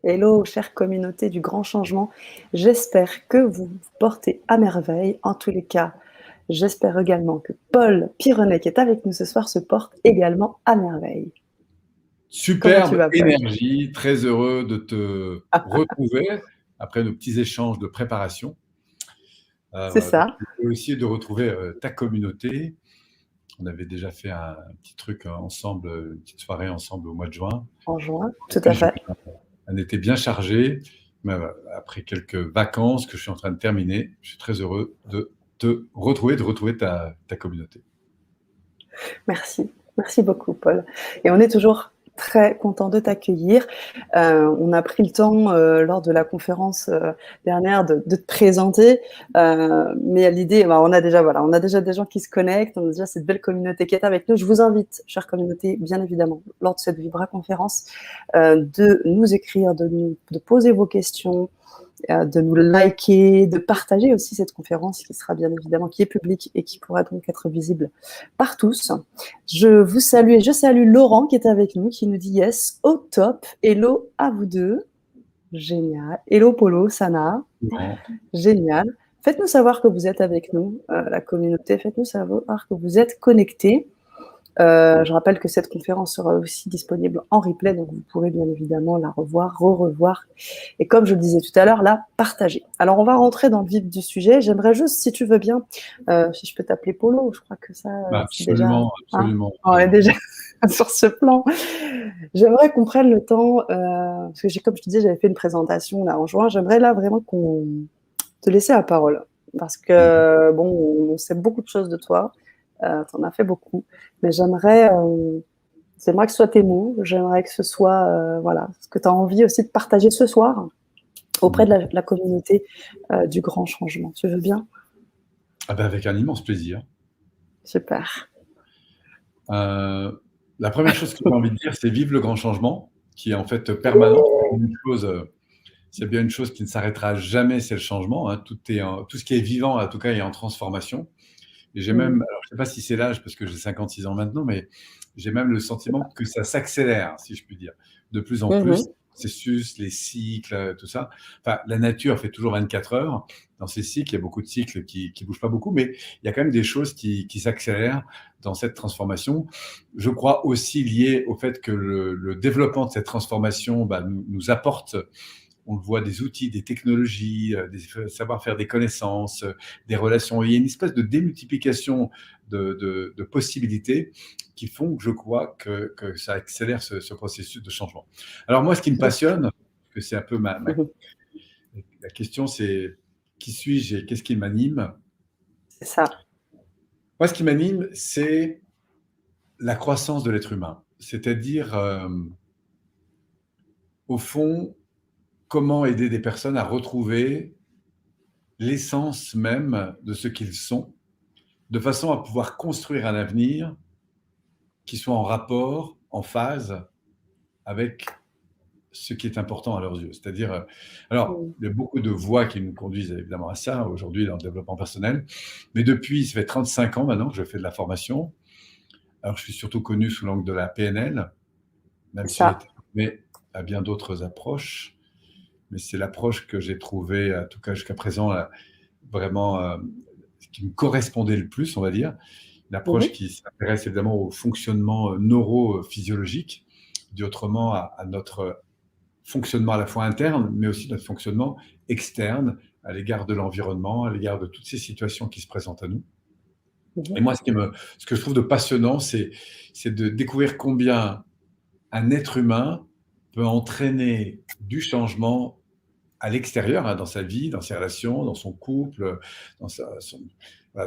Hello, chère communauté du grand changement. J'espère que vous vous portez à merveille. En tous les cas, j'espère également que Paul Pironet, qui est avec nous ce soir, se porte également à merveille. Comment tu Superbe vas, Paul? énergie, très heureux de te retrouver après nos petits échanges de préparation. C'est Donc, ça, aussi de retrouver ta communauté. On avait déjà fait un petit truc ensemble, une petite soirée ensemble au mois de juin. en juin, En tout plus, à j'ai eu fait. un été bien chargé, mais après quelques vacances que je suis en train de terminer. Je suis très heureux de te retrouver, de retrouver ta communauté. Merci, merci beaucoup, Paul. Et on est toujours très content de t'accueillir. On a pris le temps lors de la conférence dernière de te présenter, mais l'idée, on a déjà des gens qui se connectent, on a déjà cette belle communauté qui est avec nous. Je vous invite, chère communauté, bien évidemment, lors de cette Vibra conférence, de nous écrire, de poser vos questions, de nous liker, de partager aussi cette conférence qui sera bien évidemment, qui est publique et qui pourra donc être visible par tous. Je vous salue et je salue Laurent qui est avec nous, qui nous dit yes, au top. Hello à vous deux. Génial. Hello Polo, Sana. Bon. Génial. Faites-nous savoir que vous êtes avec nous, la communauté. Faites-nous savoir que vous êtes connectés. Je rappelle que cette conférence sera aussi disponible en replay, donc vous pourrez bien évidemment la revoir, re-revoir. Et comme je le disais tout à l'heure, la partager. Alors, on va rentrer dans le vif du sujet. J'aimerais juste, si tu veux bien, si je peux t'appeler Polo, je crois que ça, c'est déjà... Absolument, Hein, absolument, on est absolument. déjà sur ce plan. J'aimerais qu'on prenne le temps, parce que comme je te disais, j'avais fait une présentation là en juin. J'aimerais là vraiment qu'on te laisser la parole. Parce que, bon, on sait beaucoup de choses de toi. Tu en as fait beaucoup. Mais j'aimerais que ce soit tes mots. J'aimerais que ce soit, voilà, ce que tu as envie aussi de partager ce soir auprès de la communauté du grand changement. Tu veux bien? Ah ben, avec un immense plaisir. Super. La première chose que j'ai envie de dire, c'est vive le grand changement, qui est en fait permanent. C'est bien une chose qui ne s'arrêtera jamais, c'est le changement. Hein. Tout ce qui est vivant, en tout cas, est en transformation. Et j'ai même, alors, je ne sais pas si c'est l'âge, parce que j'ai 56 ans maintenant, mais j'ai même le sentiment que ça s'accélère, si je puis dire, de plus en plus. Mhm. Les processus, les cycles, tout ça. Enfin, la nature fait toujours 24 heures. Dans ces cycles, il y a beaucoup de cycles qui ne bougent pas beaucoup, mais il y a quand même des choses qui s'accélèrent dans cette transformation. Je crois aussi lié au fait que le développement de cette transformation nous apporte, on le voit, des outils, des technologies, des savoir-faire, des connaissances, des relations. Il y a une espèce de démultiplication de possibilités qui font que je crois que ça accélère ce processus de changement. Alors moi, ce qui me passionne, que c'est un peu Mhm. la question, c'est qui suis-je et qu'est-ce qui m'anime? C'est ça. Moi, ce qui m'anime, c'est la croissance de l'être humain. C'est-à-dire, au fond, comment aider des personnes à retrouver l'essence même de ce qu'ils sont, de façon à pouvoir construire un avenir qui soit en rapport, en phase avec ce qui est important à leurs yeux. C'est-à-dire, alors, Mhm. il y a beaucoup de voies qui nous conduisent évidemment à ça aujourd'hui dans le développement personnel, mais depuis, ça fait 35 ans maintenant que je fais de la formation. Alors, je suis surtout connu sous l'angle de la PNL, même C'est si j'ai ça. été formé à bien d'autres approches, mais c'est l'approche que j'ai trouvée, en tout cas jusqu'à présent, vraiment qui me correspondait le plus, on va dire. Une approche Mhm. qui s'intéresse évidemment au fonctionnement neurophysiologique, dit autrement à notre fonctionnement à la fois interne, mais aussi notre fonctionnement externe à l'égard de l'environnement, à l'égard de toutes ces situations qui se présentent à nous. Et Mhm. moi, ce que je trouve de passionnant, c'est de découvrir combien un être humain peut entraîner du changement à l'extérieur, hein, dans sa vie, dans ses relations, dans son couple, voilà,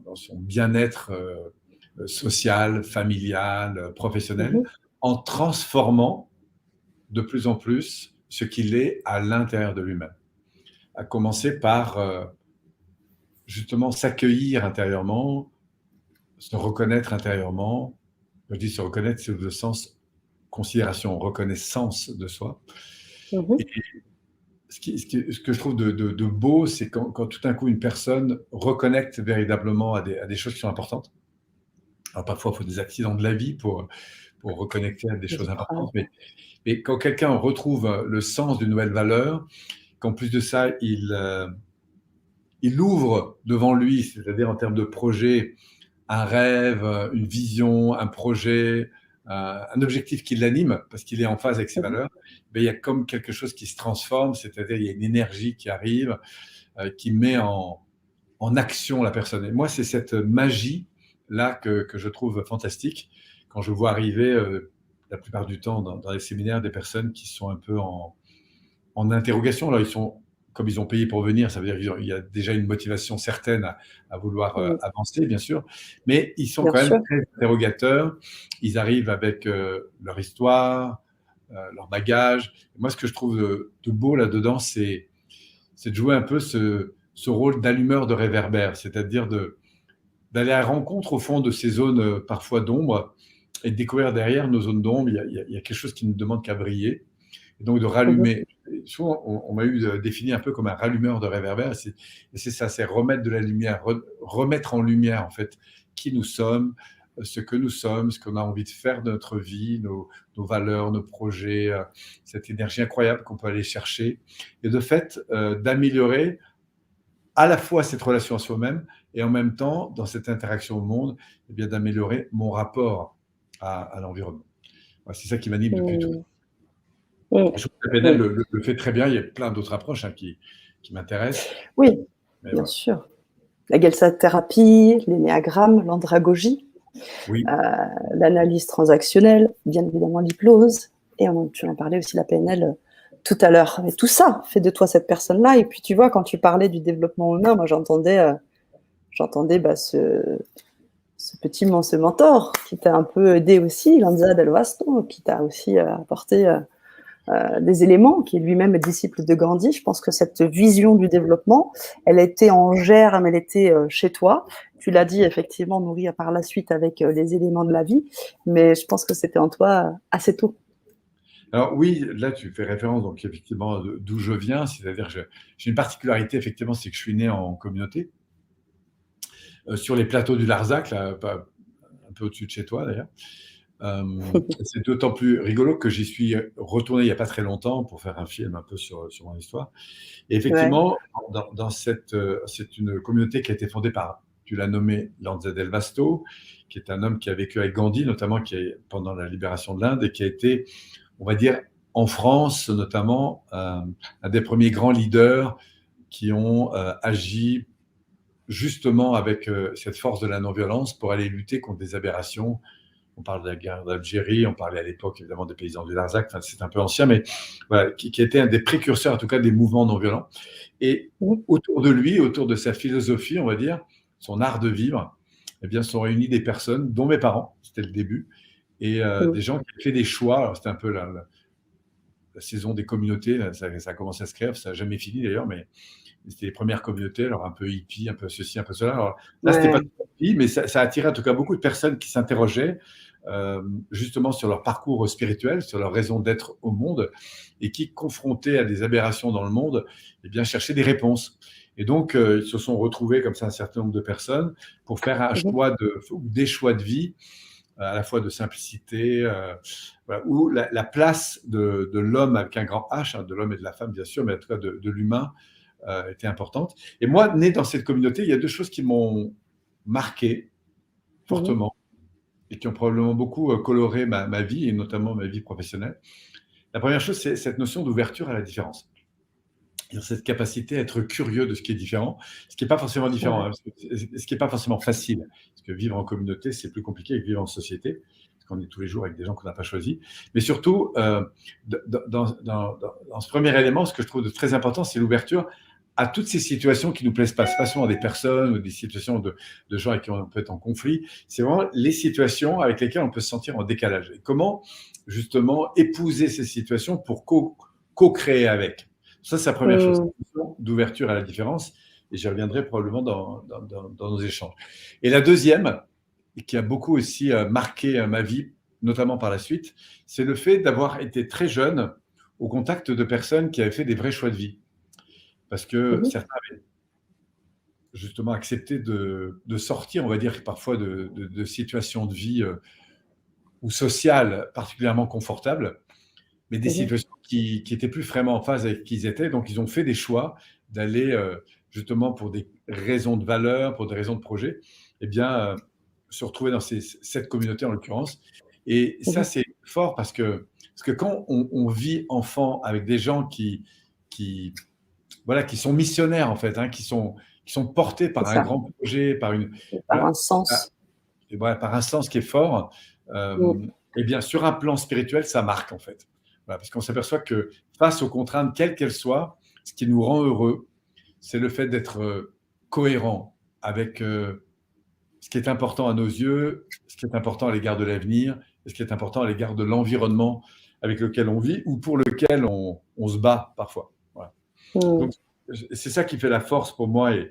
dans son bien-être social, familial, professionnel, Mhm. en transformant de plus en plus ce qu'il est à l'intérieur de lui-même. À commencer par justement s'accueillir intérieurement, se reconnaître intérieurement. Je dis se reconnaître, c'est le sens considération, reconnaissance de soi. Mhm. Et ce que je trouve de beau, c'est quand tout d'un coup une personne reconnecte véritablement à des choses qui sont importantes. Alors parfois, il faut des accidents de la vie pour reconnecter à des Des choses épreuves. importantes, mais Mais quand quelqu'un retrouve le sens d'une nouvelle valeur, qu'en plus de ça, il ouvre devant lui, c'est-à-dire en termes de projet, un rêve, une vision, un projet, un objectif qui l'anime, parce qu'il est en phase avec ses Mhm. valeurs, mais il y a comme quelque chose qui se transforme, c'est-à-dire il y a une énergie qui arrive, qui met en action la personne. Et moi, c'est cette magie-là que je trouve fantastique quand je vois arriver la plupart du temps dans les séminaires des personnes qui sont un peu en interrogation. Alors, comme ils ont payé pour venir, ça veut dire qu'il y a déjà une motivation certaine à vouloir Mhm. avancer, bien sûr, mais ils sont Bien quand même sûr. très interrogateurs. Ils arrivent avec leur histoire, leur bagage. Et moi, ce que je trouve de beau là-dedans, c'est de jouer un peu ce rôle d'allumeur de réverbère, c'est-à-dire d'aller à la rencontre, au fond, de ces zones parfois d'ombre et de découvrir derrière nos zones d'ombre, il y a quelque chose qui ne demande qu'à briller. Et donc de Mhm. rallumer. Souvent, on m'a eu défini un peu comme un rallumeur de réverbère. Et c'est ça, c'est remettre de la lumière, remettre en lumière, en fait, qui nous sommes, ce que nous sommes, ce qu'on a envie de faire de notre vie, nos valeurs, nos projets, cette énergie incroyable qu'on peut aller chercher. Et de fait, d'améliorer à la fois cette relation à soi-même et en même temps, dans cette interaction au monde, eh bien, d'améliorer mon rapport à l'environnement. Voilà, c'est ça qui m'anime depuis tout. Mhm. Mhm. Je trouve que la PNL Mhm. le fait très bien. Il y a plein d'autres approches qui m'intéressent. Oui, Mais bien voilà. sûr. La Gestalt-thérapie, l'énéagramme, l'andragogie, Oui, euh, l'analyse transactionnelle, bien évidemment l'hypnose, et tu en parlais aussi, la PNL, tout à l'heure. Et tout ça fait de toi cette personne-là. Et puis tu vois, quand tu parlais du développement humain, moi j'entendais ce mentor qui t'a un peu aidé aussi, Lanza Del Vasto, qui t'a aussi apporté des éléments, qui est lui-même disciple de Gandhi. Je pense que cette vision du développement, elle était en germe, elle était chez toi. Tu l'as dit, effectivement, nourrie par la suite avec les éléments de la vie, mais je pense que c'était en toi assez tôt. alors oui, là tu fais référence donc effectivement d'où je viens, c'est-à-dire que j'ai une particularité effectivement, c'est que je suis né en communauté, sur les plateaux du Larzac, là, un peu au-dessus de chez toi d'ailleurs. C'est d'autant plus rigolo que j'y suis retourné il n'y a pas très longtemps pour faire un film un peu sur mon histoire. Et Ouais. effectivement, c'est une communauté qui a été fondée par, tu l'as nommé, Lanza Del Vasto, qui est un homme qui a vécu avec Gandhi, notamment pendant la libération de l'Inde, et qui a été, on va dire, en France, notamment, un des premiers grands leaders qui ont agi justement avec cette force de la non-violence pour aller lutter contre des aberrations. On parle de la guerre d'Algérie, on parlait à l'époque évidemment des paysans du Larzac, enfin, c'est un peu ancien, mais voilà, qui a été un des précurseurs, en tout cas, des mouvements non-violents. Et Mmh. autour de lui, autour de sa philosophie, on va dire, son art de vivre, eh bien, sont réunis des personnes, dont mes parents, c'était le début, et Mmh. des gens qui ont fait des choix. Alors, c'était un peu la saison des communautés, ça a commencé à se créer, ça n'a jamais fini d'ailleurs, mais c'était les premières communautés, alors un peu hippie, un peu ceci, un peu cela. Alors là, c'était pas Ouais. tout hippie, mais ça a attiré en tout cas beaucoup de personnes qui s'interrogeaient justement sur leur parcours spirituel, sur leur raison d'être au monde, et qui, confrontés à des aberrations dans le monde, eh bien, cherchaient des réponses. Et donc, ils se sont retrouvés comme ça un certain nombre de personnes pour faire un Mmh. choix ou des choix de vie, à la fois de simplicité, voilà, où la place de l'homme avec un grand H, hein, de l'homme et de la femme bien sûr, mais en tout cas de l'humain, était importante. Et moi, né dans cette communauté, il y a deux choses qui m'ont marqué Mmh. fortement et qui ont probablement beaucoup coloré ma vie et notamment ma vie professionnelle. La première chose, c'est cette notion d'ouverture à la différence. Cette capacité à être curieux de ce qui est différent, ce qui n'est pas forcément différent, Ouais. hein, ce qui n'est pas forcément facile. Parce que vivre en communauté, c'est plus compliqué que vivre en société, parce qu'on est tous les jours avec des gens qu'on n'a pas choisis. Mais surtout, dans ce premier élément, ce que je trouve de très important, c'est l'ouverture à toutes ces situations qui ne nous plaisent pas. Ce n'est pas seulement des personnes ou des situations de gens avec qui on peut être en conflit. C'est vraiment les situations avec lesquelles on peut se sentir en décalage. Et comment, justement, épouser ces situations pour co-créer avec. Ça, c'est la première chose, Mmh. d'ouverture à la différence, et j'y reviendrai probablement dans nos échanges. Et la deuxième, et qui a beaucoup aussi marqué ma vie, notamment par la suite, c'est le fait d'avoir été très jeune au contact de personnes qui avaient fait des vrais choix de vie. Parce que Mmh. certains avaient justement accepté de sortir, on va dire, parfois de situations de vie ou sociales particulièrement confortables, mais des Mmh. situations qui étaient plus vraiment en phase avec qui ils étaient. Donc, ils ont fait des choix d'aller, justement, pour des raisons de valeur, pour des raisons de projet, eh bien, se retrouver dans cette communauté, en l'occurrence. Et ça, Mmh. c'est fort parce que quand on vit enfant avec des gens qui, voilà, qui sont missionnaires, en fait, hein, qui sont portés C'est par un ça, grand projet, par une, par un voilà, sens. et voilà, par un sens qui est fort, Mmh. et bien, sur un plan spirituel, ça marque, en fait. Voilà, parce qu'on s'aperçoit que face aux contraintes, quelles qu'elles soient, ce qui nous rend heureux, c'est le fait d'être cohérent avec ce qui est important à nos yeux, ce qui est important à l'égard de l'avenir, et ce qui est important à l'égard de l'environnement avec lequel on vit ou pour lequel on se bat parfois. Voilà. Mmh. Donc, c'est ça qui fait la force pour moi et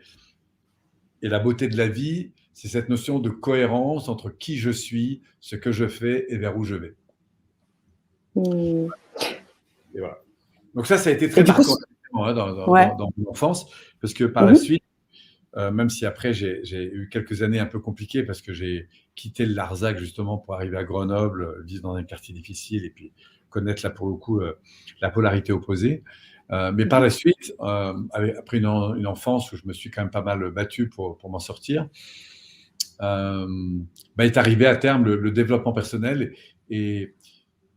la beauté de la vie, c'est cette notion de cohérence entre qui je suis, ce que je fais et vers où je vais. Mmh. Et voilà. Donc ça a été Et très du coup, marquant hein, ouais. dans mon enfance, parce que par la Mmh. suite, même si après j'ai eu quelques années un peu compliquées parce que j'ai quitté le Larzac justement pour arriver à Grenoble, vivre dans un quartier difficile et puis connaître là pour le coup la polarité opposée. Mais par Mmh. la suite, après une enfance où je me suis quand même pas mal battu pour m'en sortir, est arrivé à terme le développement personnel et,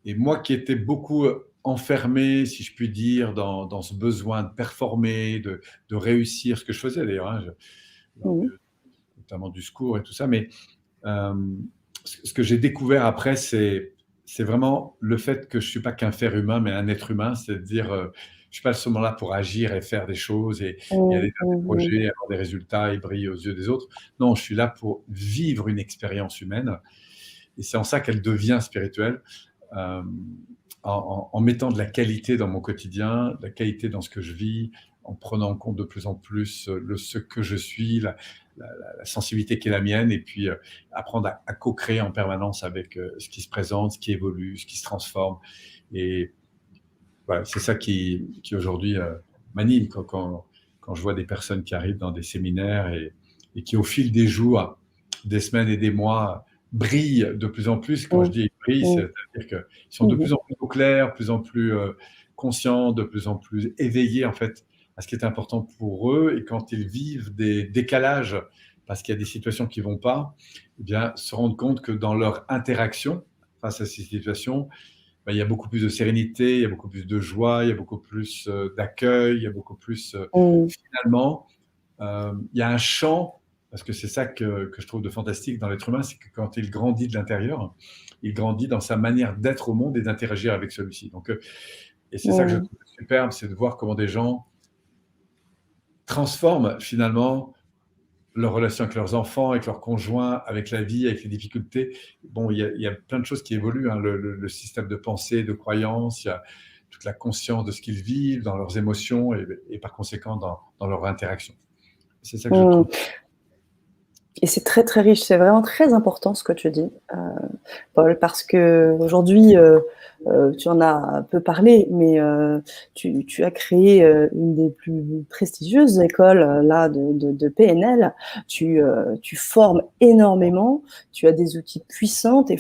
et moi qui étais beaucoup enfermé, si je puis dire, dans ce besoin de performer, de réussir ce que je faisais d'ailleurs, hein, Mmh. notamment du secours et tout ça. Mais euh, ce que j'ai découvert après, c'est vraiment le fait que je ne suis pas qu'un faire humain, mais un être humain. C'est-à-dire, je ne suis pas seulement là pour agir et faire des choses et Mmh. aller vers des Mmh. projets, avoir des résultats et briller aux yeux des autres. Non, je suis là pour vivre une expérience humaine. Et c'est en ça qu'elle devient spirituelle. Euh, en mettant de la qualité dans mon quotidien, de la qualité dans ce que je vis, en prenant en compte de plus en plus ce que je suis, la sensibilité qui est la mienne, et puis apprendre à co-créer en permanence avec ce qui se présente, ce qui évolue, ce qui se transforme. Et voilà, c'est ça qui aujourd'hui m'anime quand je vois des personnes qui arrivent dans des séminaires et qui, au fil des jours, des semaines et des mois, brillent de plus en plus. Quand je Mmh. dis brillent, Mmh. c'est-à-dire qu'ils sont de Mmh. plus en plus au clair, de plus en plus conscients, de plus en plus éveillés en fait à ce qui est important pour eux. Et quand ils vivent des décalages, parce qu'il y a des situations qui ne vont pas, eh bien, se rendre compte que dans leur interaction face à ces situations, il y a beaucoup plus de sérénité, il y a beaucoup plus de joie, il y a beaucoup plus d'accueil, il y a beaucoup plus, Mmh. finalement, il y a un champ, parce que c'est ça que je trouve de fantastique dans l'être humain, c'est que quand il grandit de l'intérieur, il grandit dans sa manière d'être au monde et d'interagir avec celui-ci. Donc, et c'est ça que je Mmh. trouve superbe, c'est de voir comment des gens transforment finalement leur relation avec leurs enfants, avec leurs conjoints, avec la vie, avec les difficultés. Bon, il y a plein de choses qui évoluent, hein, le système de pensée, de croyance, il y a toute la conscience de ce qu'ils vivent, dans leurs émotions et par conséquent dans leur interaction. C'est ça que je Mmh. trouve. Et c'est très, très riche. C'est vraiment très important ce que tu dis, Paul, parce qu'aujourd'hui, tu en as un peu parlé, mais tu as créé une des plus prestigieuses écoles là de PNL. Tu formes énormément, tu as des outils puissants, tes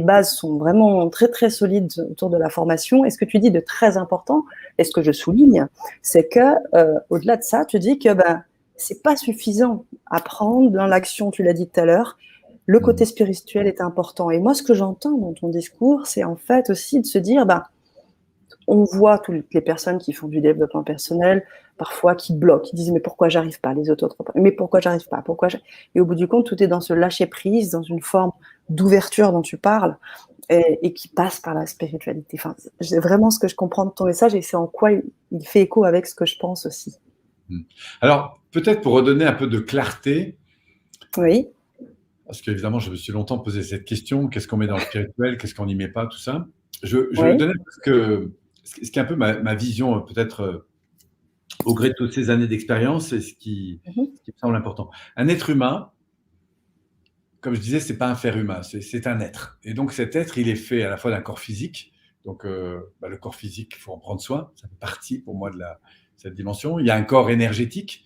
bases sont vraiment très, très solides autour de la formation. Et ce que tu dis de très important, et ce que je souligne, c'est que au-delà de ça, tu dis que c'est pas suffisant. Apprendre dans l'action, tu l'as dit tout à l'heure, le côté Mhm. spirituel est important. Et moi, ce que j'entends dans ton discours, c'est en fait aussi de se dire, on voit toutes les personnes qui font du développement personnel, parfois qui bloquent, qui disent mais pourquoi j'arrive pas, les autres, mais pourquoi j'arrive pas, et au bout du compte, tout est dans ce lâcher prise, dans une forme d'ouverture dont tu parles, et qui passe par la spiritualité. Enfin, c'est vraiment ce que je comprends de ton message, et c'est en quoi il fait écho avec ce que je pense aussi. Mhm. Alors, peut-être pour redonner un peu de clarté, Oui, parce qu'évidemment, je me suis longtemps posé cette question, qu'est-ce qu'on met dans le spirituel, qu'est-ce qu'on n'y met pas, tout ça. Je vais oui. donner ce qui est un peu ma vision, peut-être au gré de toutes ces années d'expérience, et Mhm. ce qui me semble important. Un être humain, comme je disais, c'est pas un faire humain, c'est un être. Et donc cet être, il est fait à la fois d'un corps physique. Donc le corps physique, il faut en prendre soin. Ça fait partie pour moi de cette dimension. Il y a un corps énergétique.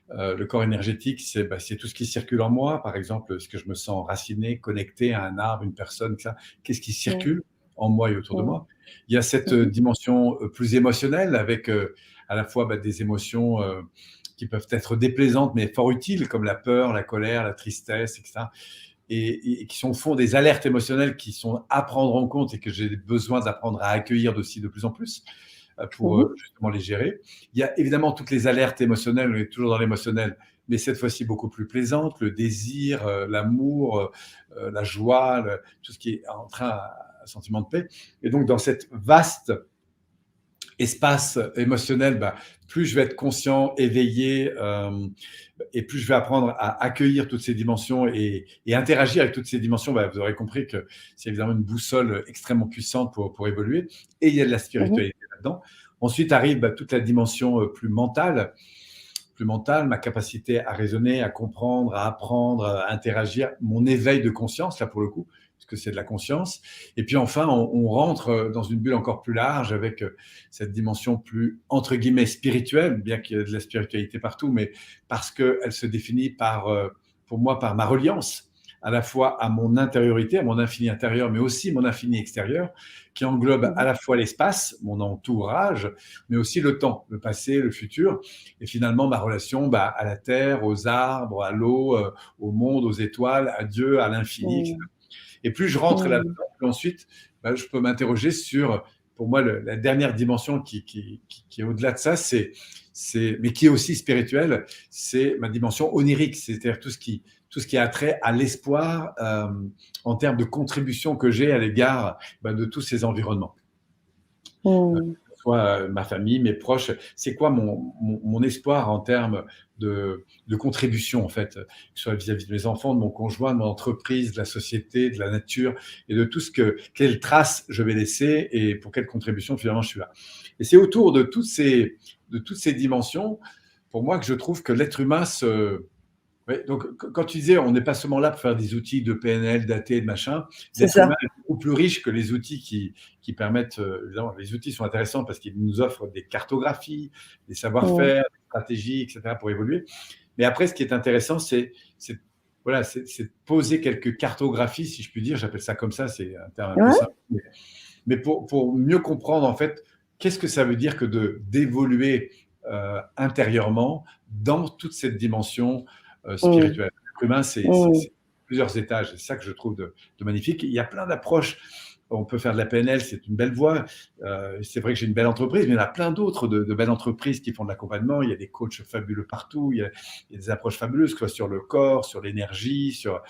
Le corps énergétique, c'est tout ce qui circule en moi. Par exemple, est-ce que je me sens raciné, connecté à un arbre, une personne, ça. Qu'est-ce qui Mhm. circule en moi et autour de Mhm. moi? Il y a cette dimension plus émotionnelle avec à la fois des émotions qui peuvent être déplaisantes mais fort utiles, comme la peur, la colère, la tristesse, etc. Et qui font des alertes émotionnelles qui sont à prendre en compte et que j'ai besoin d'apprendre à accueillir aussi de plus en plus pour justement les gérer. Il y a évidemment toutes les alertes émotionnelles, on est toujours dans l'émotionnel, mais cette fois-ci beaucoup plus plaisante, le désir, l'amour, la joie, tout ce qui est en train, un sentiment de paix. Et donc, dans cette vaste espace émotionnel, plus je vais être conscient, éveillé, et plus je vais apprendre à accueillir toutes ces dimensions et interagir avec toutes ces dimensions. Vous aurez compris que c'est évidemment une boussole extrêmement puissante pour évoluer. Et il y a de la spiritualité là-dedans. Ensuite arrive toute la dimension plus mentale, ma capacité à raisonner, à comprendre, à apprendre, à interagir, mon éveil de conscience, là pour le coup, parce que c'est de la conscience. Et puis enfin, on rentre dans une bulle encore plus large avec cette dimension plus, entre guillemets, spirituelle, bien qu'il y ait de la spiritualité partout, mais parce qu'elle se définit pour moi, par ma reliance, à la fois à mon intériorité, à mon infini intérieur, mais aussi mon infini extérieur, qui englobe à la fois l'espace, mon entourage, mais aussi le temps, le passé, le futur, et finalement ma relation à la terre, aux arbres, à l'eau, au monde, aux étoiles, à Dieu, à l'infini, etc. Et plus je rentre là-dedans, plus ensuite, je peux m'interroger sur, pour moi, la dernière dimension qui est au-delà de ça, mais qui est aussi spirituelle, c'est ma dimension onirique, c'est-à-dire tout ce qui a trait à l'espoir en termes de contribution que j'ai à l'égard de tous ces environnements. Soit ma famille, mes proches, c'est quoi mon espoir en termes de contribution, en fait, que ce soit vis-à-vis de mes enfants, de mon conjoint, de mon entreprise, de la société, de la nature, et de tout quelle trace je vais laisser et pour quelle contribution finalement je suis là. Et c'est autour de toutes ces dimensions, pour moi, que je trouve que l'être humain Ouais, donc, quand tu disais, on n'est pas seulement là pour faire des outils de PNL, d'AT, de machin, l'être humain est beaucoup plus riche que les outils qui permettent. Évidemment, les outils sont intéressants parce qu'ils nous offrent des cartographies, des savoir-faire, des stratégies, etc. pour évoluer. Mais après, ce qui est intéressant, c'est de poser quelques cartographies, si je puis dire. J'appelle ça comme ça, c'est un terme un peu simple. Mais pour mieux comprendre, en fait, qu'est-ce que ça veut dire que d'évoluer intérieurement dans toute cette dimension spirituel. L'être humain, c'est plusieurs étages. C'est ça que je trouve de magnifique. Il y a plein d'approches. On peut faire de la PNL, c'est une belle voie. C'est vrai que j'ai une belle entreprise, mais il y en a plein d'autres de belles entreprises qui font de l'accompagnement. Il y a des coachs fabuleux partout. Il y a des approches fabuleuses, que ce soit sur le corps, sur l'énergie, sur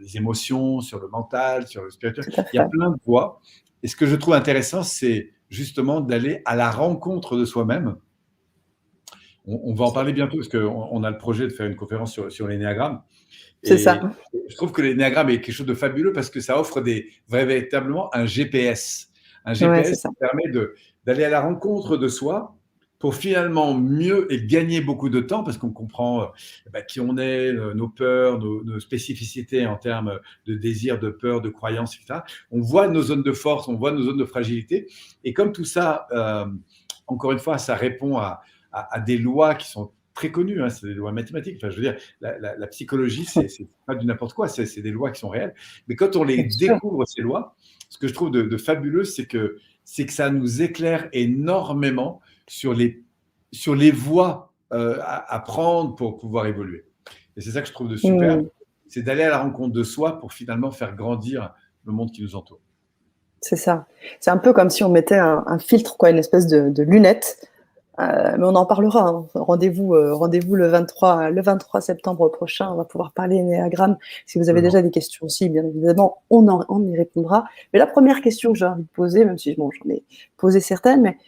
les émotions, sur le mental, sur le spirituel. Il y a plein de voies. Et ce que je trouve intéressant, c'est justement d'aller à la rencontre de soi-même. On va en parler bientôt parce qu'on a le projet de faire une conférence sur l'énéagramme. C'est ça. Je trouve que l'énéagramme est quelque chose de fabuleux parce que ça offre véritablement un GPS. Un GPS qui permet d'aller à la rencontre de soi pour finalement mieux et gagner beaucoup de temps parce qu'on comprend qui on est, nos peurs, nos spécificités en termes de désir, de peur, de croyances, etc. On voit nos zones de force, on voit nos zones de fragilité. Et comme tout ça, encore une fois, ça répond à des lois qui sont très connues, c'est des lois mathématiques. Enfin, je veux dire, la psychologie, c'est pas du n'importe quoi, c'est des lois qui sont réelles. Mais quand on les découvre, ces lois, ce que je trouve de fabuleux, c'est que ça nous éclaire énormément sur les voies à prendre pour pouvoir évoluer. Et c'est ça que je trouve de super, c'est d'aller à la rencontre de soi pour finalement faire grandir le monde qui nous entoure. C'est ça. C'est un peu comme si on mettait un filtre, une espèce de lunette. Mais on en parlera. Rendez-vous le 23 septembre prochain. On va pouvoir parler énéagramme. Si vous avez déjà des questions aussi, bien évidemment, on y répondra. Mais la première question que j'ai envie de poser, même si j'en ai posé certaines, mais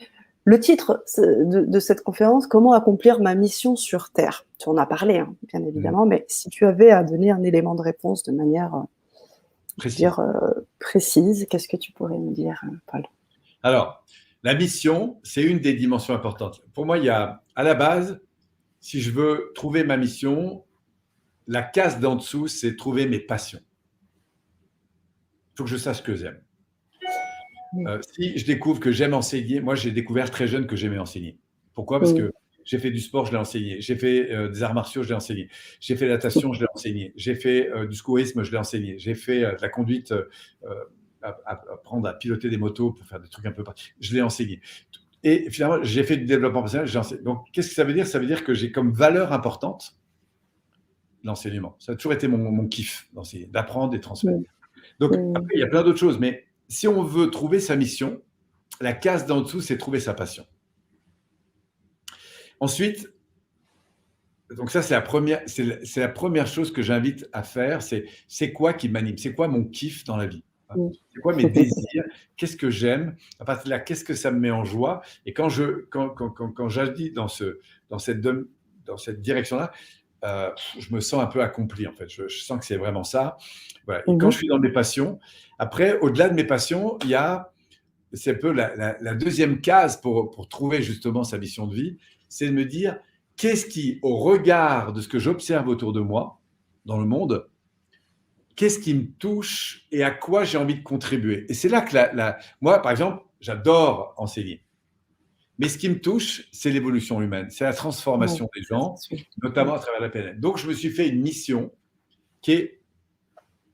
le titre de cette conférence, comment accomplir ma mission sur Terre? Tu en as parlé, bien évidemment, mais si tu avais à donner un élément de réponse de manière précise, qu'est-ce que tu pourrais me dire, Paul? Alors, la mission, c'est une des dimensions importantes. Pour moi, il y a, à la base, si je veux trouver ma mission, la case d'en dessous, c'est trouver mes passions. Il faut que je sache ce que j'aime. Si je découvre que j'aime enseigner, moi, j'ai découvert très jeune que j'aimais enseigner. Pourquoi? Parce que j'ai fait du sport, je l'ai enseigné. J'ai fait des arts martiaux, je l'ai enseigné. J'ai fait la natation, je l'ai enseigné. J'ai fait du secourisme, je l'ai enseigné. J'ai fait de la conduite apprendre à piloter des motos pour faire des trucs un peu particuliers. Je l'ai enseigné. Et finalement, j'ai fait du développement personnel, j'ai enseigné. Donc, qu'est-ce que ça veut dire? Ça veut dire que j'ai comme valeur importante l'enseignement. Ça a toujours été mon kiff, d'enseigner, d'apprendre et transmettre. Donc, après, il y a plein d'autres choses, mais si on veut trouver sa mission, la case d'en dessous, c'est trouver sa passion. Ensuite, donc ça, c'est la première chose que j'invite à faire, c'est quoi qui m'anime? C'est quoi mon kiff dans la vie? C'est quoi mes désirs? Qu'est-ce que j'aime? À partir de là, qu'est-ce que ça me met en joie? Et quand j'agis dans cette direction-là, je me sens un peu accompli, en fait. Je sens que c'est vraiment ça. Voilà. Et quand je suis dans mes passions, après, au-delà de mes passions, c'est un peu la deuxième case pour trouver justement sa mission de vie, c'est de me dire qu'est-ce qui, au regard de ce que j'observe autour de moi, dans le monde, qu'est-ce qui me touche et à quoi j'ai envie de contribuer. Et c'est là que moi, par exemple, j'adore enseigner. Mais ce qui me touche, c'est l'évolution humaine, c'est la transformation des gens, notamment à travers la PNL. Donc, je me suis fait une mission qui est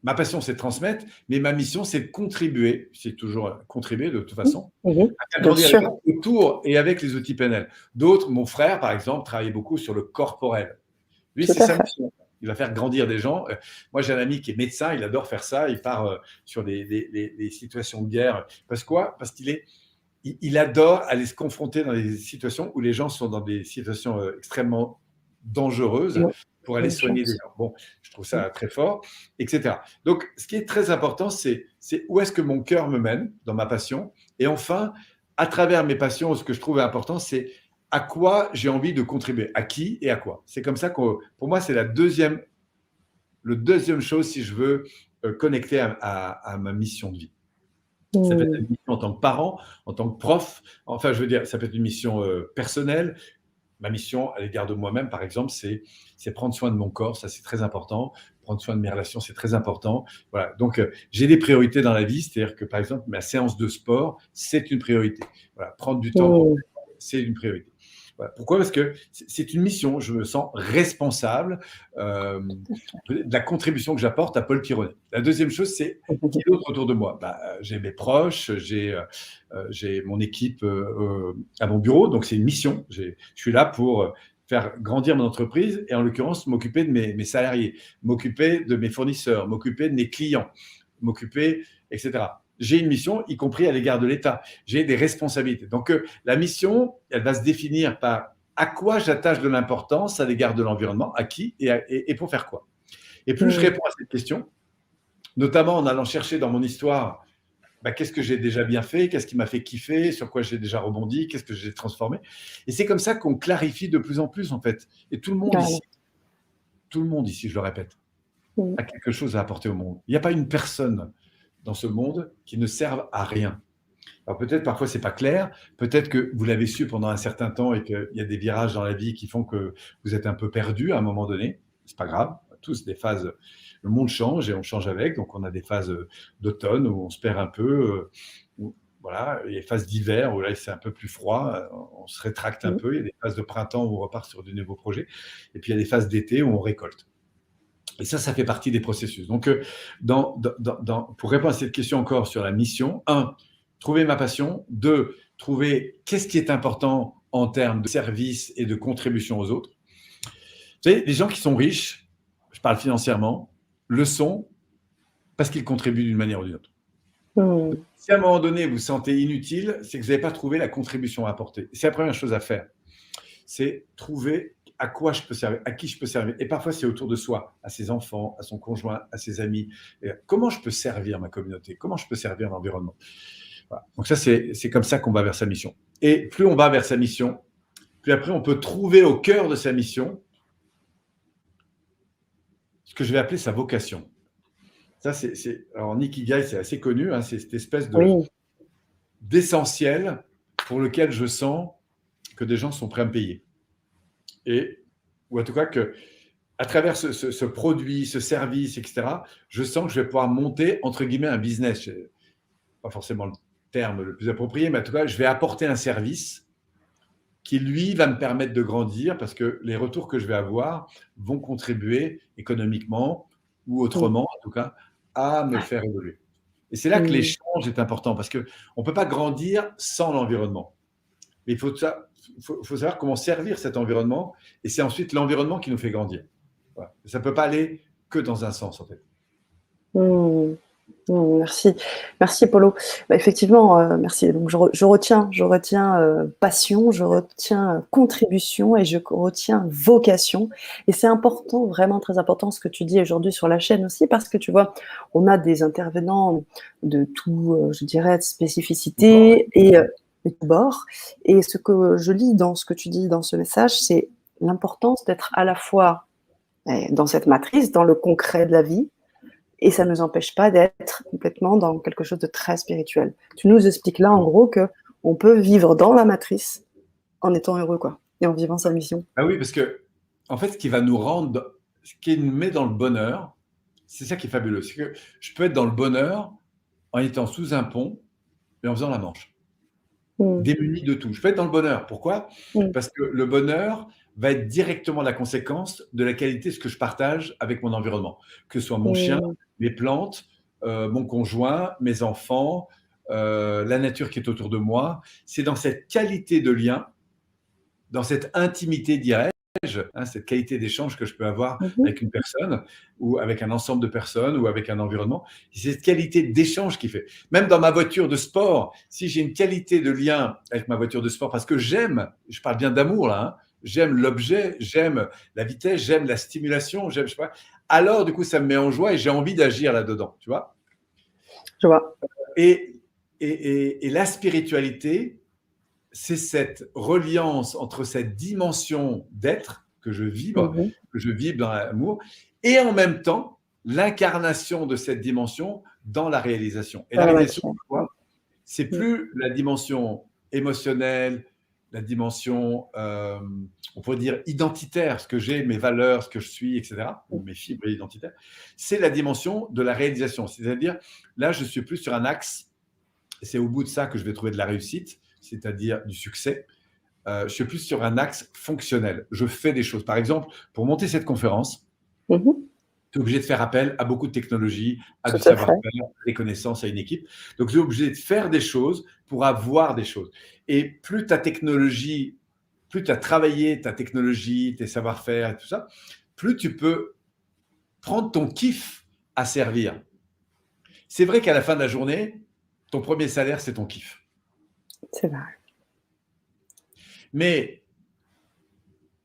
ma passion, c'est de transmettre, mais ma mission, c'est de contribuer. C'est toujours contribuer de toute façon à faire grandir autour et avec les outils PNL. D'autres, mon frère, par exemple, travaille beaucoup sur le corporel. Lui, c'est sa mission. Il va faire grandir des gens. Moi, j'ai un ami qui est médecin, il adore faire ça. Il part sur des situations de guerre. Parce quoi? Parce qu'il adore aller se confronter dans des situations où les gens sont dans des situations extrêmement dangereuses pour aller soigner des gens. Bon, je trouve ça très fort, etc. Donc, ce qui est très important, c'est où est-ce que mon cœur me mène dans ma passion. Et enfin, à travers mes passions, ce que je trouve important, c'est à quoi j'ai envie de contribuer, à qui et à quoi. C'est comme ça que, pour moi, c'est le deuxième chose si je veux connecter à ma mission de vie. Ça peut être une mission en tant que parent, en tant que prof. Enfin, je veux dire, ça peut être une mission personnelle. Ma mission à l'égard de moi-même, par exemple, c'est prendre soin de mon corps. Ça, c'est très important. Prendre soin de mes relations, c'est très important. Voilà. Donc, j'ai des priorités dans la vie. C'est-à-dire que, par exemple, ma séance de sport, c'est une priorité. Voilà. Prendre du temps, c'est une priorité. Voilà. Pourquoi? Parce que c'est une mission. Je me sens responsable de la contribution que j'apporte à Paul Pironet. La deuxième chose, c'est qui est d'autre autour de moi? J'ai mes proches, j'ai mon équipe à mon bureau, donc c'est une mission. Je suis là pour faire grandir mon entreprise et en l'occurrence m'occuper de mes salariés, m'occuper de mes fournisseurs, m'occuper de mes clients, m'occuper, etc. J'ai une mission, y compris à l'égard de l'État. J'ai des responsabilités. Donc, la mission, elle va se définir par à quoi j'attache de l'importance à l'égard de l'environnement, à qui et pour faire quoi. Et plus je réponds à cette question, notamment en allant chercher dans mon histoire qu'est-ce que j'ai déjà bien fait, qu'est-ce qui m'a fait kiffer, sur quoi j'ai déjà rebondi, qu'est-ce que j'ai transformé. Et c'est comme ça qu'on clarifie de plus en plus, en fait. Et tout le monde ici, je le répète, a quelque chose à apporter au monde. Il n'y a pas une personne dans ce monde qui ne serve à rien. Alors peut-être parfois c'est pas clair, peut-être que vous l'avez su pendant un certain temps et qu'il y a des virages dans la vie qui font que vous êtes un peu perdu à un moment donné. C'est pas grave, on a tous des phases. Le monde change et on change avec, donc on a des phases d'automne où on se perd un peu. Voilà, il y a des phases d'hiver où là c'est un peu plus froid, on se rétracte un peu. Il y a des phases de printemps où on repart sur de nouveaux projets, et puis il y a des phases d'été où on récolte. Et ça fait partie des processus. Donc, pour répondre à cette question encore sur la mission, 1, trouver ma passion. 2, trouver qu'est-ce qui est important en termes de service et de contribution aux autres. Vous savez, les gens qui sont riches, je parle financièrement, le sont parce qu'ils contribuent d'une manière ou d'une autre. Si à un moment donné, vous vous sentez inutile, c'est que vous n'avez pas trouvé la contribution à apporter. C'est la première chose à faire. C'est trouver à quoi je peux servir, à qui je peux servir. Et parfois, c'est autour de soi, à ses enfants, à son conjoint, à ses amis. Et comment je peux servir ma communauté? Comment je peux servir l'environnement? Voilà. Donc ça, c'est comme ça qu'on va vers sa mission. Et plus on va vers sa mission, plus après, on peut trouver au cœur de sa mission ce que je vais appeler sa vocation. Ça, alors, en Ikigai, c'est assez connu, hein, c'est cette espèce d'essentiel pour lequel je sens que des gens sont prêts à me payer. Ou en tout cas qu'à travers ce produit, ce service, etc., je sens que je vais pouvoir monter, entre guillemets, un business. Pas forcément le terme le plus approprié, mais en tout cas, je vais apporter un service qui, lui, va me permettre de grandir parce que les retours que je vais avoir vont contribuer économiquement ou autrement, en tout cas, à me faire évoluer. Et c'est là que Mmh. l'échange est important parce qu'on ne peut pas grandir sans l'environnement. Mais il faut savoir comment servir cet environnement et c'est ensuite l'environnement qui nous fait grandir. Voilà. Ça ne peut pas aller que dans un sens, en fait. Mmh. Mmh, merci. Merci Polo. Bah, effectivement, merci. Donc je retiens, passion, je retiens, contribution et je retiens vocation et c'est important, vraiment très important ce que tu dis aujourd'hui sur la chaîne aussi parce que tu vois, on a des intervenants de tout, je dirais, de Bon, ouais. spécificité et tous bords et ce que je lis dans ce que tu dis dans ce message, c'est l'importance d'être à la fois, dans cette matrice, dans le concret de la vie, et ça ne nous empêche pas d'être complètement dans quelque chose de très spirituel. Tu nous expliques là, en gros, qu'on peut vivre dans la matrice en étant heureux, quoi, et en vivant sa mission. Ah oui, parce que, en fait, ce qui va nous rendre, ce qui nous met dans le bonheur, c'est ça qui est fabuleux. C'est que je peux être dans le bonheur en étant sous un pont et en faisant la manche, Mmh. démuni de tout. Je peux être dans le bonheur. Pourquoi? Mmh. Parce que le bonheur va être directement la conséquence de la qualité de ce que je partage avec mon environnement, que ce soit mon chien, Mmh. mes plantes, mon conjoint, mes enfants, la nature qui est autour de moi. C'est dans cette qualité de lien, dans cette intimité, dirais-je, hein, cette qualité d'échange que je peux avoir Mmh mh. avec une personne ou avec un ensemble de personnes ou avec un environnement. C'est cette qualité d'échange qui fait. Même dans ma voiture de sport, si j'ai une qualité de lien avec ma voiture de sport, parce que j'aime, je parle bien d'amour là, hein, j'aime l'objet, j'aime la vitesse, j'aime la stimulation, j'aime, je sais pas, alors du coup ça me met en joie et j'ai envie d'agir là-dedans, tu vois. Je vois. Et, et la spiritualité, c'est cette reliance entre cette dimension d'être Mmh mh. que je vibre dans l'amour, et en même temps l'incarnation de cette dimension dans la réalisation. Et Dans la la réalisation, matière. c'est quoi? C'est Mmh. plus la dimension émotionnelle, la dimension, on pourrait dire identitaire, ce que j'ai, mes valeurs, ce que je suis, etc., Mmh. ou mes fibres identitaires. C'est la dimension de la réalisation. C'est-à-dire, là, je suis plus sur un axe, c'est au bout de ça que je vais trouver de la réussite, c'est-à-dire du succès. Je suis plus sur un axe fonctionnel. Je fais des choses. Par exemple, pour monter cette conférence, Mmh mh. tu es obligé de faire appel à beaucoup de technologies, à du Tout à fait. savoir-faire, à des connaissances, à une équipe. Donc, tu es obligé de faire des choses pour avoir des choses. Et plus ta technologie, plus tu as travaillé ta technologie, tes savoir-faire et tout ça, plus tu peux prendre ton kiff à servir. C'est vrai qu'à la fin de la journée, ton premier salaire, c'est ton kiff. C'est vrai. Mais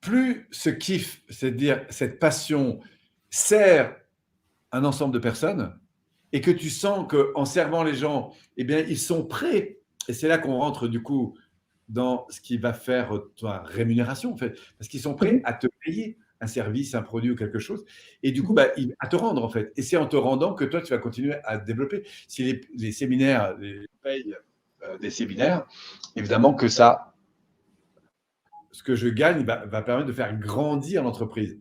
plus ce kiff, c'est-à-dire cette passion, sert un ensemble de personnes et que tu sens qu'en servant les gens, eh bien, ils sont prêts. Et c'est là qu'on rentre du coup dans ce qui va faire ta rémunération, en fait, parce qu'ils sont Mmh prêts mh. à te payer un service, un produit ou quelque chose. Et du coup, Mmh mh. bah, à te rendre, en fait. Et c'est en te rendant que toi, tu vas continuer à te développer. Si les séminaires les payent des séminaires, évidemment que ça, ce que je gagne va permettre de faire grandir l'entreprise.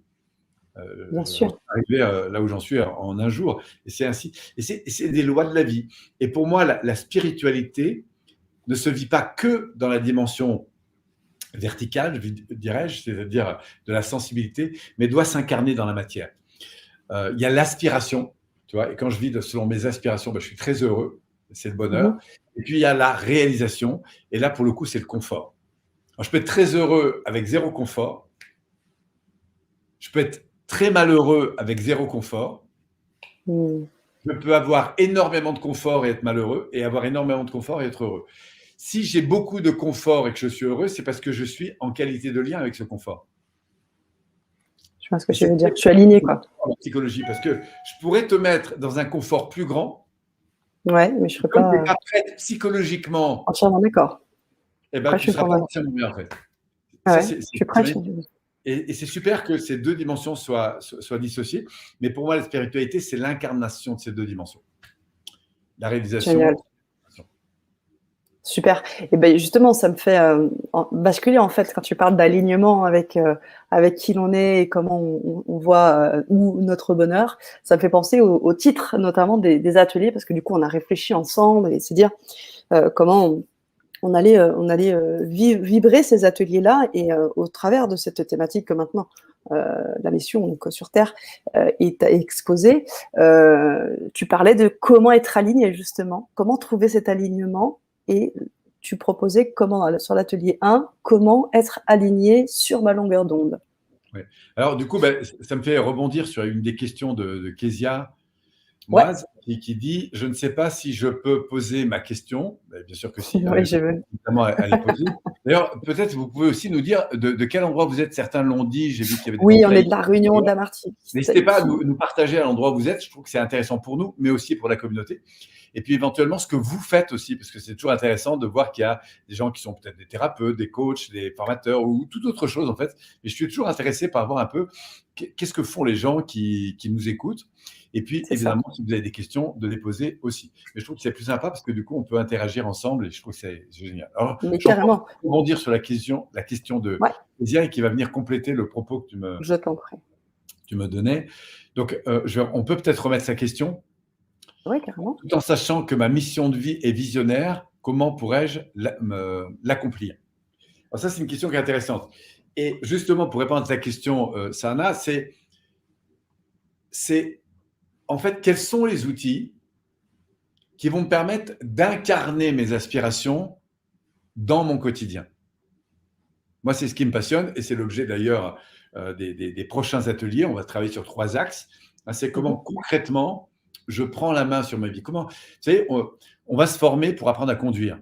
Bien J'en sûr. suis arrivé là où j'en suis en un jour. Et c'est ainsi. Et c'est des lois de la vie. Et pour moi, la spiritualité ne se vit pas que dans la dimension verticale, dirais-je, c'est-à-dire de la sensibilité, mais doit s'incarner dans la matière. Il y a l'aspiration, tu vois, et quand je vis selon mes aspirations, ben, je suis très heureux, c'est le Mmh bonheur. mh. Et puis il y a la réalisation, et là, pour le coup, c'est le confort. Alors, je peux être très heureux avec zéro confort, je peux être très malheureux avec zéro confort, Mmh. je peux avoir énormément de confort et être malheureux, et avoir énormément de confort et être heureux. Si j'ai beaucoup de confort et que je suis heureux, c'est parce que je suis en qualité de lien avec ce confort. Je vois ce que Et tu c'est veux dire. très Je suis alignée, quoi. important en psychologie, parce que je pourrais te mettre dans un confort plus grand, Ouais, mais je serais comme tu pas, n'es pas prête psychologiquement, entièrement d'accord. eh ben, Après je tu ne suis seras pas convaincue. entièrement bien, en fait. Ah Ça, ouais, je suis c'est prête, magnifique. Et c'est super que ces deux dimensions soient dissociées, mais pour moi, la spiritualité, c'est l'incarnation de ces deux dimensions. La génial. réalisation. Super et beh, justement, ça me fait, basculer, en fait, quand tu parles d'alignement avec qui l'on est et comment on voit, où notre bonheur. Ça me fait penser au titre, notamment des ateliers parce que, du coup, on a réfléchi ensemble et se dire, comment vibrer ces ateliers-là et au travers de cette thématique que maintenant la mission donc, sur Terre est exposée, tu parlais de comment être aligné justement, comment trouver cet alignement et tu proposais comment, sur l'atelier 1, comment être aligné sur ma longueur d'onde. Ouais. Alors, du coup, ça me fait rebondir sur une des questions de Kezia Ouais. Moise qui dit: Je ne sais pas si je peux poser ma question. Bien sûr que si, Oui, je veux. évidemment, elle est posée. D'ailleurs, peut-être vous pouvez aussi nous dire de quel endroit vous êtes. Certains l'ont dit, j'ai vu qu'il y avait des Oui, gens on de est de la Réunion, de la Martinique. N'hésitez pas à nous partager à l'endroit où vous êtes. Je trouve que c'est intéressant pour nous, mais aussi pour la communauté. Et puis éventuellement, ce que vous faites aussi, parce que c'est toujours intéressant de voir qu'il y a des gens qui sont peut-être des thérapeutes, des coachs, des formateurs ou toute autre chose en fait. Mais je suis toujours intéressé par voir un peu qu'est-ce que font les gens qui nous écoutent. Et puis évidemment, si vous avez des questions, de les poser aussi. Mais je trouve que c'est plus sympa parce que du coup, on peut interagir ensemble et je trouve que c'est génial. Alors, mais carrément. Je vais rebondir sur la question de Kezia et qui va venir compléter le propos que Je t'en prie. Tu me donnais. Donc, on peut peut-être remettre sa question. Oui, carrément. Tout en sachant que ma mission de vie est visionnaire, comment pourrais-je l'accomplir? Alors ça, c'est une question qui est intéressante. Et justement, pour répondre à ta question, Sana, c'est en fait, quels sont les outils qui vont me permettre d'incarner mes aspirations dans mon quotidien? Moi, c'est ce qui me passionne et c'est l'objet d'ailleurs des prochains ateliers. On va travailler sur 3 axes. C'est comment concrètement je prends la main sur ma vie. Comment, vous savez, on va se former pour apprendre à conduire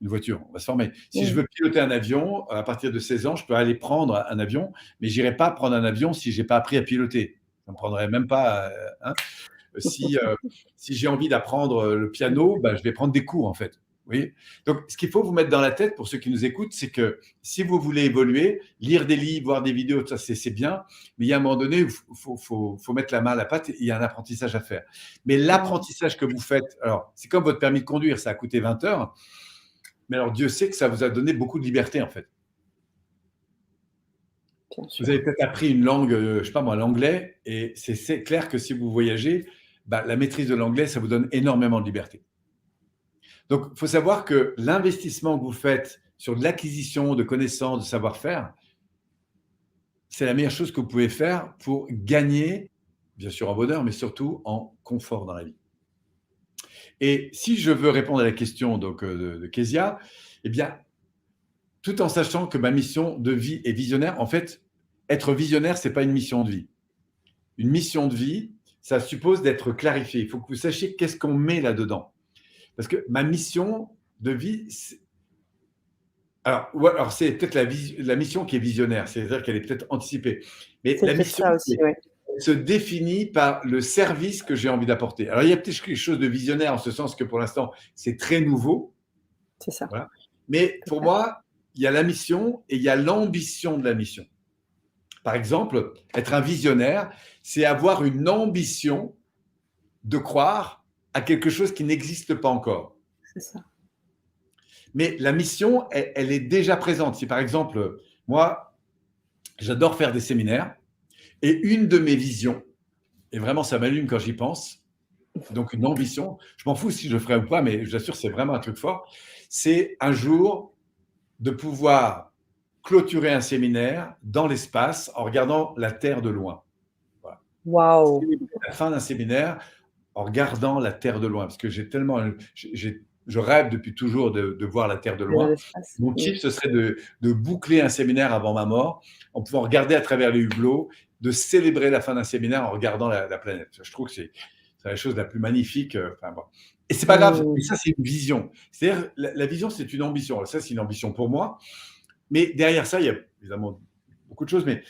une voiture. On va se former. Si je veux piloter un avion, à partir de 16 ans, je peux aller prendre un avion, mais je n'irai pas prendre un avion si je n'ai pas appris à piloter. Ça ne me prendrait même pas. Si j'ai envie d'apprendre le piano, je vais prendre des cours en fait. Oui. Donc, ce qu'il faut vous mettre dans la tête pour ceux qui nous écoutent, c'est que si vous voulez évoluer, lire des livres, voir des vidéos, ça c'est bien, mais il y a un moment donné, il faut mettre la main à la pâte et il y a un apprentissage à faire. Mais l'apprentissage que vous faites, alors c'est comme votre permis de conduire, ça a coûté 20 heures, mais alors Dieu sait que ça vous a donné beaucoup de liberté en fait. Vous avez peut-être appris une langue, je ne sais pas moi, l'anglais, et c'est clair que si vous voyagez, la maîtrise de l'anglais, ça vous donne énormément de liberté. Donc, il faut savoir que l'investissement que vous faites sur de l'acquisition de connaissances, de savoir-faire, c'est la meilleure chose que vous pouvez faire pour gagner, bien sûr en bonheur, mais surtout en confort dans la vie. Et si je veux répondre à la question donc, de Kezia, eh bien, tout en sachant que ma mission de vie est visionnaire, en fait, être visionnaire, ce n'est pas une mission de vie. Une mission de vie, ça suppose d'être clarifié. Il faut que vous sachiez qu'est-ce qu'on met là-dedans. Parce que ma mission de vie, alors c'est peut-être la mission qui est visionnaire, c'est-à-dire qu'elle est peut-être anticipée. Mais la mission aussi, se définit par le service que j'ai envie d'apporter. Alors, il y a peut-être quelque chose de visionnaire en ce sens que pour l'instant, c'est très nouveau. C'est ça. Voilà. Mais pour moi, il y a la mission et il y a l'ambition de la mission. Par exemple, être un visionnaire, c'est avoir une ambition de croire à quelque chose qui n'existe pas encore. C'est ça. Mais la mission, elle est déjà présente. Si par exemple, moi, j'adore faire des séminaires et une de mes visions, et vraiment ça m'allume quand j'y pense, donc une ambition, je m'en fous si je le ferai ou pas, mais je vous assure, c'est vraiment un truc fort, c'est un jour de pouvoir clôturer un séminaire dans l'espace en regardant la Terre de loin. Voilà. Waouh. C'est la fin d'un séminaire en regardant la Terre de loin, parce que je rêve depuis toujours de voir la Terre de loin. Mon kiff, ce serait de boucler un séminaire avant ma mort, en pouvant regarder à travers les hublots, de célébrer la fin d'un séminaire en regardant la planète. Je trouve que c'est la chose la plus magnifique. Enfin, bon. Et c'est pas grave, mais ça, c'est une vision. C'est-à-dire, la vision, c'est une ambition. Alors, ça, c'est une ambition pour moi. Mais derrière ça, il y a évidemment beaucoup de choses. Mais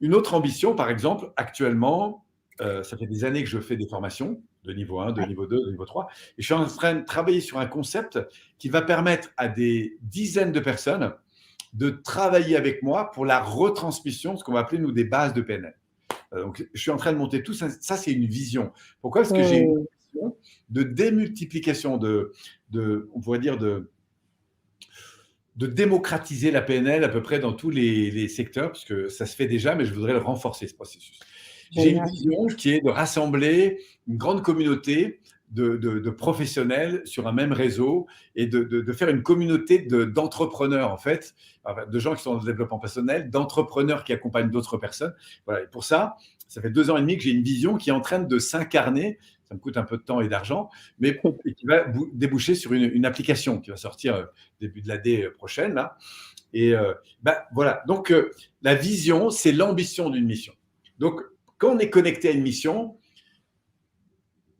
une autre ambition, par exemple, actuellement, ça fait des années que je fais des formations de niveau 1, de niveau 2, de niveau 3. Et je suis en train de travailler sur un concept qui va permettre à des dizaines de personnes de travailler avec moi pour la retransmission, ce qu'on va appeler, nous, des bases de PNL. Donc, je suis en train de monter tout ça. Ça, c'est une vision. Pourquoi? Parce que j'ai une vision de démultiplication, on pourrait dire, de démocratiser la PNL à peu près dans tous les secteurs, parce que ça se fait déjà, mais je voudrais le renforcer, ce processus. J'ai une vision qui est de rassembler une grande communauté de professionnels sur un même réseau et de faire une communauté d'entrepreneurs, en fait, de gens qui sont dans le développement personnel, d'entrepreneurs qui accompagnent d'autres personnes. Voilà. Et pour ça, ça fait 2 ans et demi que j'ai une vision qui est en train de s'incarner. Ça me coûte un peu de temps et d'argent, mais qui va déboucher sur une application qui va sortir début de l'année prochaine, là. Et voilà. Donc, la vision, c'est l'ambition d'une mission. Donc, quand on est connecté à une mission,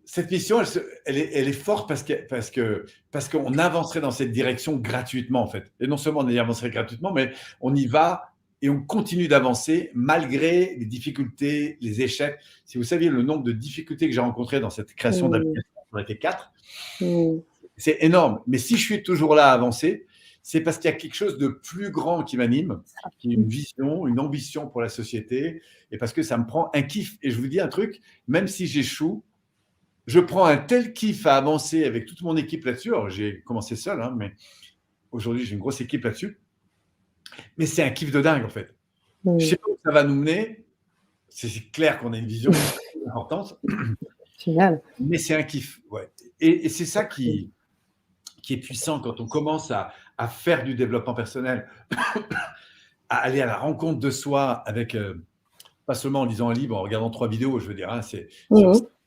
cette mission, elle est forte parce qu'on avancerait dans cette direction gratuitement, en fait. Et non seulement on y avancerait gratuitement, mais on y va et on continue d'avancer malgré les difficultés, les échecs. Si vous saviez le nombre de difficultés que j'ai rencontrées dans cette création d'application, j'en ai fait 4, c'est énorme. Mais si je suis toujours là à avancer, c'est parce qu'il y a quelque chose de plus grand qui m'anime, qui est une vision, une ambition pour la société, et parce que ça me prend un kiff. Et je vous dis un truc, même si j'échoue, je prends un tel kiff à avancer avec toute mon équipe là-dessus. Alors, j'ai commencé seul, hein, mais aujourd'hui, j'ai une grosse équipe là-dessus. Mais c'est un kiff de dingue, en fait. Je ne sais pas où ça va nous mener. C'est clair qu'on a une vision importante. Génial. Mais c'est un kiff, ouais. Et c'est ça qui est puissant quand on commence à faire du développement personnel, à aller à la rencontre de soi avec, pas seulement en lisant un livre, en regardant 3 vidéos, je veux dire, hein, c'est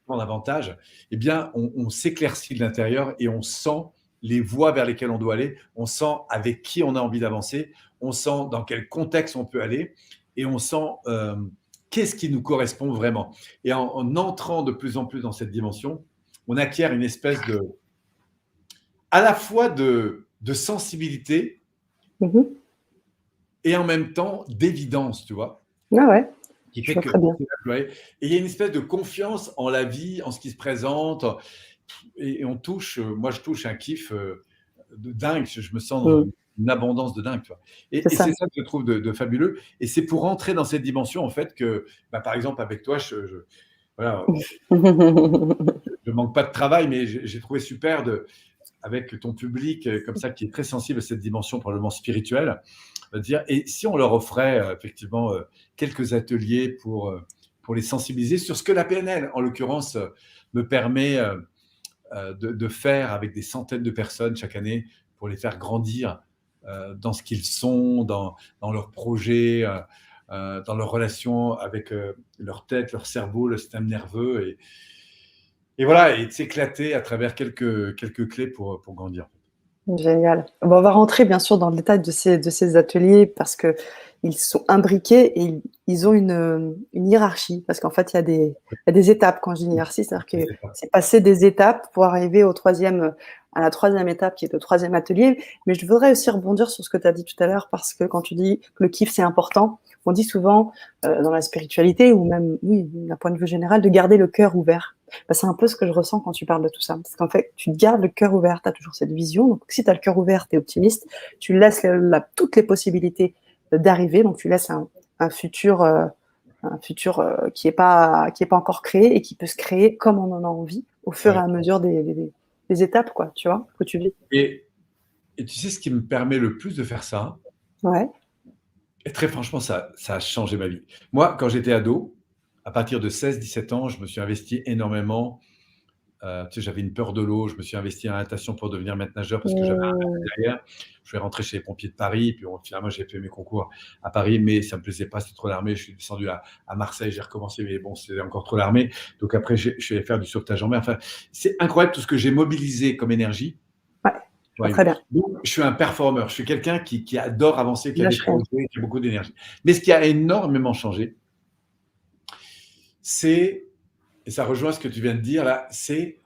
davantage, eh bien, on s'éclaircit de l'intérieur et on sent les voies vers lesquelles on doit aller, on sent avec qui on a envie d'avancer, on sent dans quel contexte on peut aller et on sent qu'est-ce qui nous correspond vraiment. Et en entrant de plus en plus dans cette dimension, on acquiert une espèce à la fois de sensibilité et en même temps d'évidence, tu vois. Ah ouais. Qui fait que, et il y a une espèce de confiance en la vie, en ce qui se présente, et on touche, moi je touche un kiff de dingue, je me sens dans une abondance de dingue, tu vois. Et c'est ça que je trouve de fabuleux, et c'est pour entrer dans cette dimension, en fait, que, par exemple, avec toi, voilà, je manque pas de travail, mais j'ai trouvé super avec ton public comme ça, qui est très sensible à cette dimension probablement spirituelle, dire, et si on leur offrait effectivement quelques ateliers pour les sensibiliser sur ce que la PNL, en l'occurrence, me permet de faire avec des centaines de personnes chaque année pour les faire grandir dans ce qu'ils sont, dans leurs projets, dans leurs relations avec leur tête, leur cerveau, le système nerveux, et voilà, et de s'éclater à travers quelques clés pour grandir. Génial. Bon, on va rentrer bien sûr dans le détail de ces ateliers parce qu'ils sont imbriqués et ils ont une hiérarchie. Parce qu'en fait, il y a des étapes quand je dis une hiérarchie, c'est-à-dire que c'est passer des étapes pour arriver à la troisième étape qui est le troisième atelier. Mais je voudrais aussi rebondir sur ce que tu as dit tout à l'heure parce que quand tu dis que le kiff c'est important, on dit souvent dans la spiritualité ou même, oui, d'un point de vue général, de garder le cœur ouvert. C'est un peu ce que je ressens quand tu parles de tout ça. Parce qu'en fait, tu gardes le cœur ouvert, tu as toujours cette vision. Donc, si tu as le cœur ouvert, tu es optimiste, tu laisses toutes les possibilités d'arriver. Donc, tu laisses un futur qui est pas encore créé et qui peut se créer comme on en a envie au fur et à mesure des étapes, quoi, tu vois, que tu vis. Et tu sais ce qui me permet le plus de faire ça? Ouais. Et très franchement, ça a changé ma vie. Moi, quand j'étais ado, à partir de 16-17 ans, je me suis investi énormément. Tu sais, j'avais une peur de l'eau. Je me suis investi en natation pour devenir maître nageur parce que j'avais un rêve derrière. Je suis rentré chez les pompiers de Paris. Puis finalement, j'ai fait mes concours à Paris, mais ça ne me plaisait pas. C'était trop l'armée. Je suis descendu à Marseille. J'ai recommencé, mais bon, c'était encore trop l'armée. Donc après, je suis allé faire du sauvetage en mer. Enfin, c'est incroyable tout ce que j'ai mobilisé comme énergie. Ouais, très bien. Donc, je suis un performeur. Je suis quelqu'un qui adore avancer, qui a des projets, qui a beaucoup d'énergie. Mais ce qui a énormément changé, et ça rejoint ce que tu viens de dire là, c'est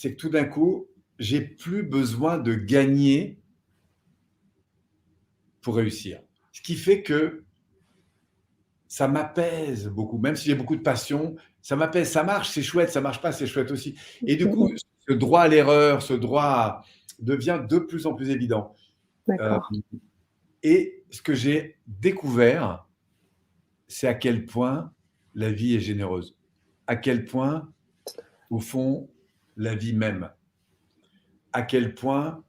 que tout d'un coup, j'ai plus besoin de gagner pour réussir. Ce qui fait que ça m'apaise beaucoup, même si j'ai beaucoup de passion, ça m'apaise, ça marche, c'est chouette, ça marche pas, c'est chouette aussi. Et du coup, ce droit à l'erreur, ce droit devient de plus en plus évident. Et ce que j'ai découvert, c'est à quel point la vie est généreuse, à quel point, au fond, la vie m'aime, à quel point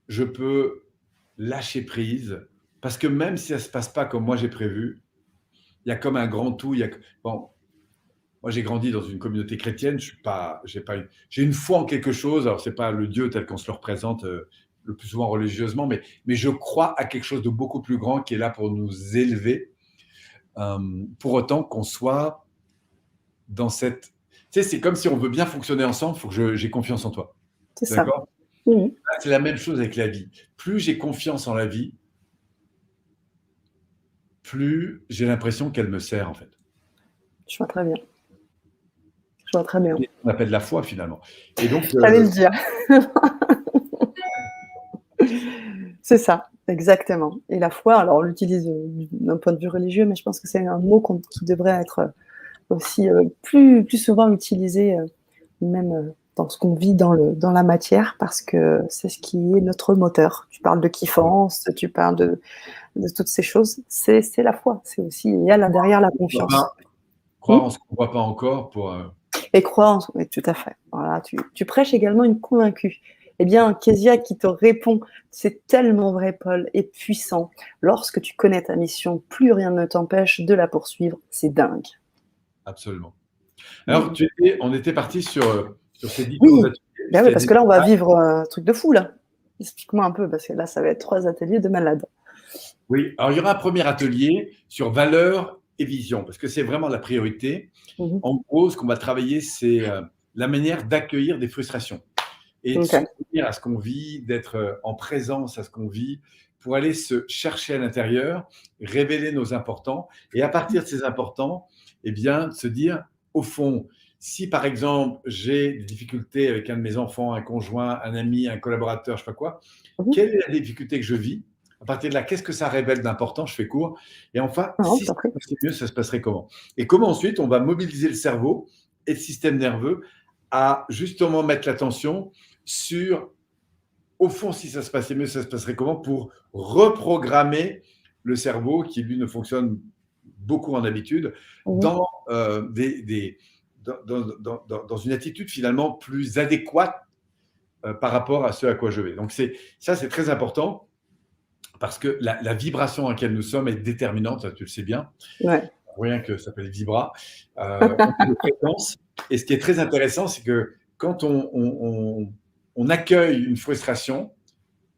je peux lâcher prise, parce que même si ça ne se passe pas comme moi j'ai prévu, il y a comme un grand tout. Bon, moi, j'ai grandi dans une communauté chrétienne. J'ai une foi en quelque chose. Alors, c'est pas le Dieu tel qu'on se le représente le plus souvent religieusement, mais je crois à quelque chose de beaucoup plus grand qui est là pour nous élever. Pour autant qu'on soit dans cette... Tu sais, c'est comme si on veut bien fonctionner ensemble, il faut que j'ai confiance en toi. C'est ça. D'accord? Mmh. C'est la même chose avec la vie. Plus j'ai confiance en la vie, plus j'ai l'impression qu'elle me sert, en fait. Je vois très bien. Je vois très bien. C'est ce qu'on appelle la foi, finalement. Et donc, J'allais le dire. C'est ça, exactement. Et la foi, alors on l'utilise d'un point de vue religieux, mais je pense que c'est un mot qui devrait être aussi plus souvent utilisé, même dans ce qu'on vit dans la matière, parce que c'est ce qui est notre moteur. Tu parles de kiffance, tu parles de toutes ces choses. C'est la foi. C'est aussi, il y a là derrière la confiance. Croire en ce qu'on ne voit pas encore pour... Et croire en... Oui, tout à fait. Voilà, tu prêches également une convaincue. Eh bien, Kezia qui te répond, c'est tellement vrai, Paul, et puissant. Lorsque tu connais ta mission, plus rien ne t'empêche de la poursuivre. C'est dingue. Absolument. Alors, on était parti sur ces différents Oui. ateliers. Ben oui, parce que là, on va vivre un truc de fou, là. Explique-moi un peu, parce que là, ça va être 3 ateliers de malade. Oui, alors il y aura un premier atelier sur valeurs et vision, parce que c'est vraiment la priorité. En gros, ce qu'on va travailler, c'est la manière d'accueillir des frustrations et de s'ouvrir à ce qu'on vit, d'être en présence à ce qu'on vit, pour aller se chercher à l'intérieur, révéler nos importants, et à partir de ces importants, eh bien, se dire, au fond, si par exemple, j'ai des difficultés avec un de mes enfants, un conjoint, un ami, un collaborateur, je ne sais pas quoi, quelle est la difficulté que je vis? À partir de là, qu'est-ce que ça révèle d'important? Je fais court. Et enfin, si ça se passait mieux, ça se passerait comment? Et comment ensuite, on va mobiliser le cerveau et le système nerveux à justement mettre l'attention sur, au fond, si ça se passait mieux, ça se passerait comment, pour reprogrammer le cerveau qui, lui, ne fonctionne beaucoup en habitude dans, dans une attitude finalement plus adéquate par rapport à ce à quoi je vais. Donc ça, c'est très important parce que la vibration dans laquelle nous sommes est déterminante, ça, tu le sais bien. Ouais. Rien que ça s'appelle Vibra. Fréquence. Et ce qui est très intéressant, c'est que quand on accueille une frustration,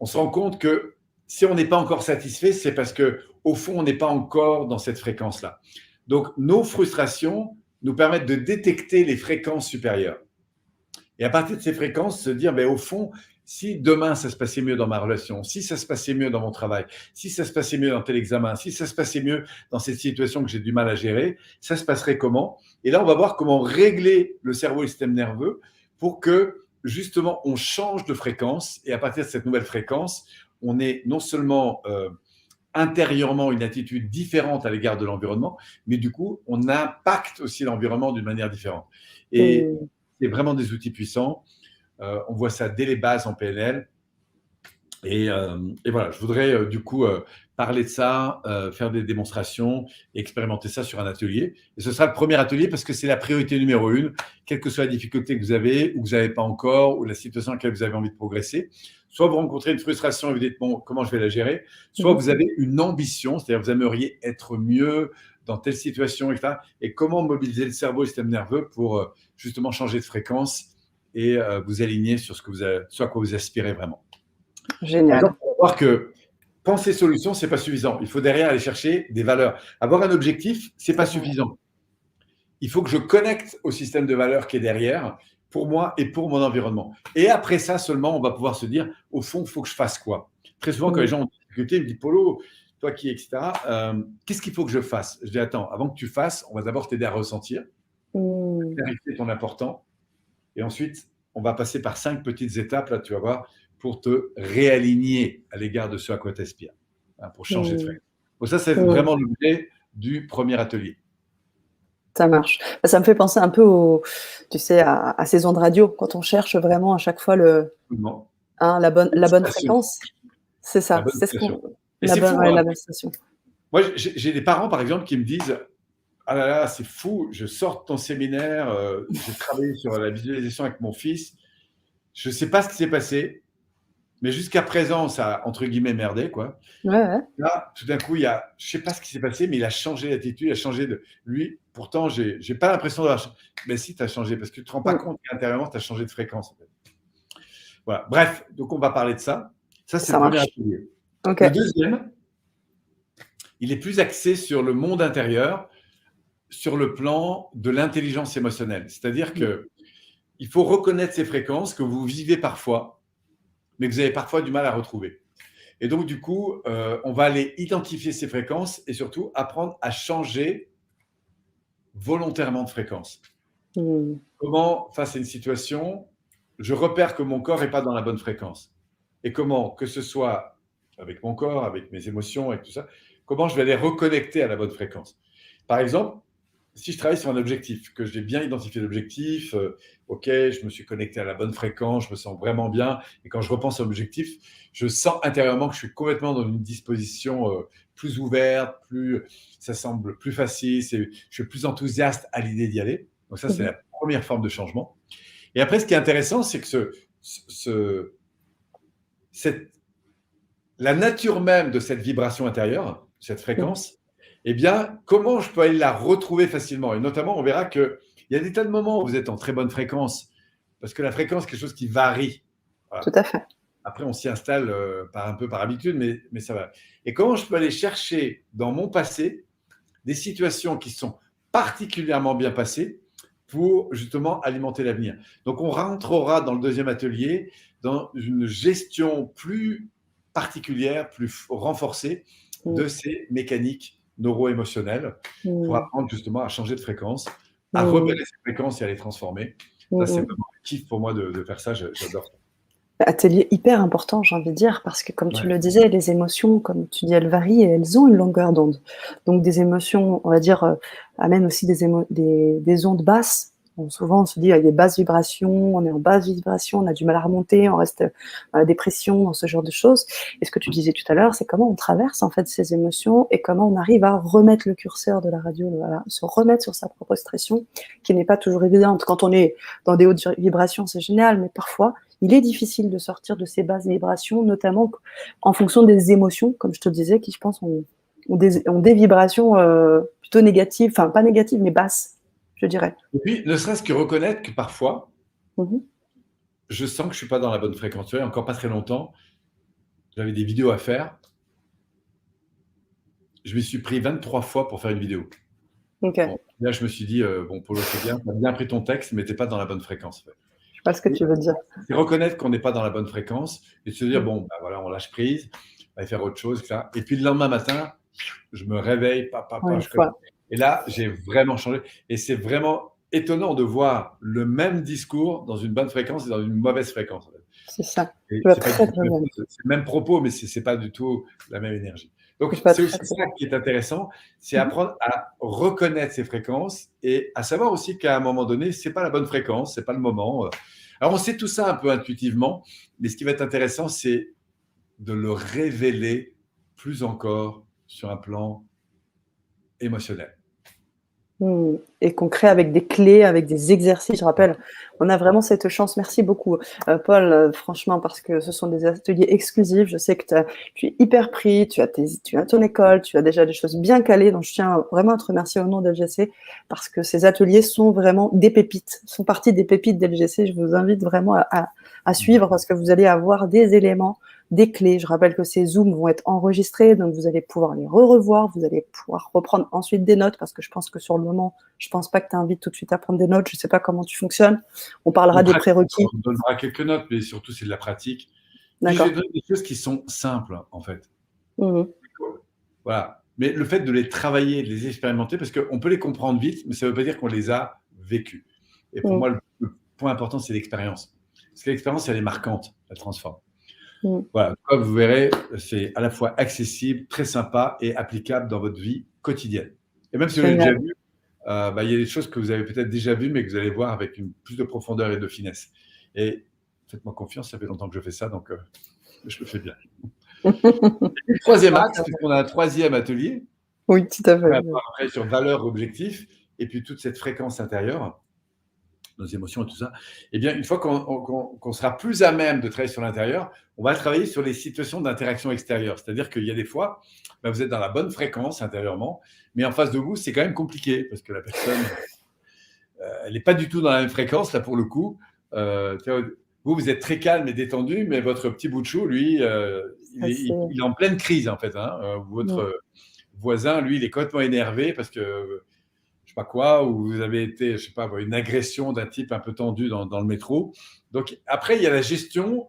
on se rend compte que si on n'est pas encore satisfait, c'est parce que au fond, on n'est pas encore dans cette fréquence-là. Donc, nos frustrations nous permettent de détecter les fréquences supérieures. Et à partir de ces fréquences, se dire, au fond, si demain ça se passait mieux dans ma relation, si ça se passait mieux dans mon travail, si ça se passait mieux dans tel examen, si ça se passait mieux dans cette situation que j'ai du mal à gérer, ça se passerait comment? Et là, on va voir comment régler le cerveau et le système nerveux pour que justement on change de fréquence. Et à partir de cette nouvelle fréquence, on ait non seulement intérieurement une attitude différente à l'égard de l'environnement, mais du coup, on impacte aussi l'environnement d'une manière différente. Et c'est vraiment des outils puissants. On voit ça dès les bases en PNL. Et voilà, je voudrais du coup parler de ça, faire des démonstrations et expérimenter ça sur un atelier. Et ce sera le premier atelier parce que c'est la priorité numéro 1, quelle que soit la difficulté que vous avez ou que vous n'avez pas encore ou la situation dans laquelle vous avez envie de progresser. Soit vous rencontrez une frustration et vous dites, bon, comment je vais la gérer? Soit vous avez une ambition, c'est-à-dire vous aimeriez être mieux dans telle situation, etc. Et comment mobiliser le cerveau et le système nerveux pour justement changer de fréquence et vous aligner sur ce à quoi vous aspirez vraiment. Génial. Donc, on va voir que penser solution, ce n'est pas suffisant. Il faut derrière aller chercher des valeurs. Avoir un objectif, ce n'est pas suffisant. Il faut que je connecte au système de valeurs qui est derrière pour moi et pour mon environnement. Et après ça seulement, on va pouvoir se dire, au fond, il faut que je fasse quoi? Très souvent, quand les gens ont des difficultés, ils me disent, Polo, toi qui, etc., qu'est-ce qu'il faut que je fasse? Je dis, attends, avant que tu fasses, on va d'abord t'aider à ressentir, clarifier ton important. Et ensuite, on va passer par 5 petites étapes, là, tu vas voir, pour te réaligner à l'égard de ce à quoi tu aspires, pour changer de fréquence. Donc ça, c'est vraiment l'objet du premier atelier. Ça marche. Ça me fait penser un peu tu sais, à ces ondes radio, quand on cherche vraiment à chaque fois la bonne fréquence. C'est ça. C'est ce qu'on... La bonne station. Moi, j'ai des parents, par exemple, qui me disent, ah là là, c'est fou, je sors de ton séminaire, j'ai travaillé sur la visualisation avec mon fils, je ne sais pas ce qui s'est passé, Mais jusqu'à présent, ça a, entre guillemets, merdé, quoi. Ouais, ouais. Là, tout d'un coup, il y a, je sais pas ce qui s'est passé, mais il a changé d'attitude, il a changé de lui. Pourtant, j'ai pas l'impression d'avoir. Mais si, tu as changé parce que tu te rends pas compte qu'intérieurement, tu as changé de fréquence. En fait. Voilà. Bref, donc on va parler de ça. Ça, c'est Ça le premier marche. atelier. Ok. Le deuxième, il est plus axé sur le monde intérieur, sur le plan de l'intelligence émotionnelle. C'est-à-dire que il faut reconnaître ces fréquences que vous vivez parfois, mais que vous avez parfois du mal à retrouver. Et donc, du coup, on va aller identifier ces fréquences et surtout apprendre à changer volontairement de fréquence. Mmh. Comment, face à une situation, je repère que mon corps n'est pas dans la bonne fréquence. Et comment, que ce soit avec mon corps, avec mes émotions, avec tout ça, comment je vais aller reconnecter à la bonne fréquence. Par exemple, si je travaille sur un objectif, que j'ai bien identifié l'objectif, ok, je me suis connecté à la bonne fréquence, je me sens vraiment bien, et quand je repense à l'objectif, je sens intérieurement que je suis complètement dans une disposition plus ouverte, ça semble plus facile, je suis plus enthousiaste à l'idée d'y aller. Donc ça, c'est la première forme de changement. Et après, ce qui est intéressant, c'est que la nature même de cette vibration intérieure, cette fréquence, eh bien, comment je peux aller la retrouver facilement? Et notamment, on verra qu'il y a des tas de moments où vous êtes en très bonne fréquence, parce que la fréquence, c'est quelque chose qui varie. Voilà. Tout à fait. Après, on s'y installe un peu par habitude, mais ça va. Et comment je peux aller chercher dans mon passé des situations qui sont particulièrement bien passées pour justement alimenter l'avenir. Donc, on rentrera dans le deuxième atelier dans une gestion plus particulière, plus renforcée de ces mécaniques neuro-émotionnelles pour apprendre justement à changer de fréquence, à repérer ces fréquences et à les transformer. Ça, c'est vraiment un kiff pour moi de faire ça, j'adore. Atelier hyper important, j'ai envie de dire, parce que comme tu le disais, les émotions, comme tu dis, elles varient et elles ont une longueur d'onde. Donc des émotions, on va dire, amènent aussi des ondes basses. Bon, souvent, on se dit, il y a des basses vibrations, on est en basse vibration, on a du mal à remonter, on reste dans la dépression, dans ce genre de choses. Et ce que tu disais tout à l'heure, c'est comment on traverse en fait ces émotions et comment on arrive à remettre le curseur de la radio, voilà, se remettre sur sa propre expression, qui n'est pas toujours évidente. Quand on est dans des hautes vibrations, c'est génial, mais parfois, il est difficile de sortir de ces basses vibrations, notamment en fonction des émotions, comme je te le disais, qui, je pense, ont des vibrations plutôt négatives, enfin pas négatives, mais basses, je dirais. Et puis, ne serait-ce que reconnaître que parfois, je sens que je ne suis pas dans la bonne fréquence. Tu vois, encore pas très longtemps, j'avais des vidéos à faire. Je m'y suis pris 23 fois pour faire une vidéo. Okay. Bon, là, je me suis dit, bon, Polo, c'est bien, tu as bien pris ton texte, mais tu n'es pas dans la bonne fréquence. En fait. Je sais pas ce que tu veux dire. C'est reconnaître qu'on n'est pas dans la bonne fréquence et se dire, bon, bah, voilà, on lâche prise, on va faire autre chose. Là. Et puis le lendemain matin, je me réveille, et là, j'ai vraiment changé. Et c'est vraiment étonnant de voir le même discours dans une bonne fréquence et dans une mauvaise fréquence. En fait. C'est ça. C'est le même propos, mais ce n'est pas du tout la même énergie. Donc, c'est aussi ça qui est intéressant, c'est apprendre à reconnaître ces fréquences et à savoir aussi qu'à un moment donné, ce n'est pas la bonne fréquence, ce n'est pas le moment. Alors, on sait tout ça un peu intuitivement, mais ce qui va être intéressant, c'est de le révéler plus encore sur un plan émotionnel. Et concret avec des clés, avec des exercices. Je rappelle, on a vraiment cette chance. Merci beaucoup, Paul, franchement, parce que ce sont des ateliers exclusifs. Je sais que tu es hyper pris, tu as ton école, tu as déjà des choses bien calées. Donc, je tiens vraiment à te remercier au nom d'LGC parce que ces ateliers sont vraiment des pépites, sont partie des pépites d'LGC. Je vous invite vraiment à suivre parce que vous allez avoir des éléments, des clés. Je rappelle que ces Zooms vont être enregistrés, donc vous allez pouvoir les revoir, vous allez pouvoir reprendre ensuite des notes, parce que je pense que sur le moment, je pense pas que tu invites tout de suite à prendre des notes, je sais pas comment tu fonctionnes. On parlera des prérequis. On donnera quelques notes, mais surtout c'est de la pratique. D'accord. Je vais donner des choses qui sont simples, en fait. Voilà. Mais le fait de les travailler, de les expérimenter, parce qu'on peut les comprendre vite, mais ça ne veut pas dire qu'on les a vécues. Et pour moi, le point important, c'est l'expérience. Parce que l'expérience, elle est marquante, elle transforme. Voilà, comme vous verrez, c'est à la fois accessible, très sympa et applicable dans votre vie quotidienne. Et même si vous l'avez déjà vu, il y a des choses que vous avez peut-être déjà vues, mais que vous allez voir avec plus de profondeur et de finesse. Et faites-moi confiance, ça fait longtemps que je fais ça, donc je le fais bien. Le troisième axe, puisqu'on a un troisième atelier. Oui, tout à fait. Après, sur valeur, objectif, et puis toute cette fréquence intérieure. nos émotions et tout ça, eh bien, une fois qu'on sera plus à même de travailler sur l'intérieur, on va travailler sur les situations d'interaction extérieure. C'est-à-dire qu'il y a des fois, ben, vous êtes dans la bonne fréquence intérieurement, mais en face de vous, c'est quand même compliqué parce que la personne, elle n'est pas du tout dans la même fréquence, là, pour le coup. Vous êtes très calme et détendu, mais votre petit bout de chou, lui, il est en pleine crise, en fait. Hein. Votre voisin, lui, il est complètement énervé parce que je sais pas quoi, ou vous avez été, je sais pas, une agression d'un type un peu tendu dans le métro. Donc après, il y a la gestion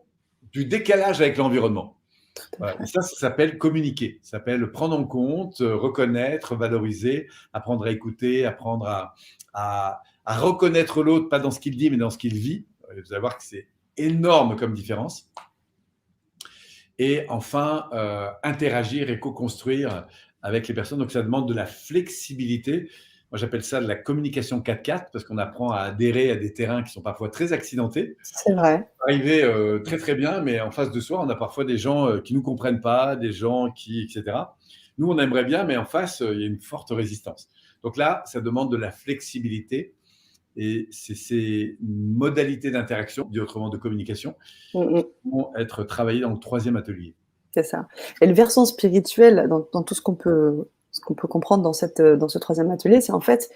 du décalage avec l'environnement. Voilà. Et ça s'appelle communiquer. Ça s'appelle prendre en compte, reconnaître, valoriser, apprendre à écouter, apprendre à reconnaître l'autre, pas dans ce qu'il dit, mais dans ce qu'il vit. Vous allez voir que c'est énorme comme différence. Et enfin, interagir et co-construire avec les personnes. Donc ça demande de la flexibilité. Moi, j'appelle ça de la communication 4x4 parce qu'on apprend à adhérer à des terrains qui sont parfois très accidentés. C'est vrai. Arriver très très bien, mais en face de soi, on a parfois des gens qui ne nous comprennent pas, des gens etc. Nous, on aimerait bien, mais en face, il y a une forte résistance. Donc là, ça demande de la flexibilité et c'est ces modalités d'interaction, dit autrement de communication, qui vont être travaillées dans le 3e atelier. C'est ça. Et le versant spirituel, dans tout ce qu'on peut comprendre dans ce 3e atelier, c'est en fait,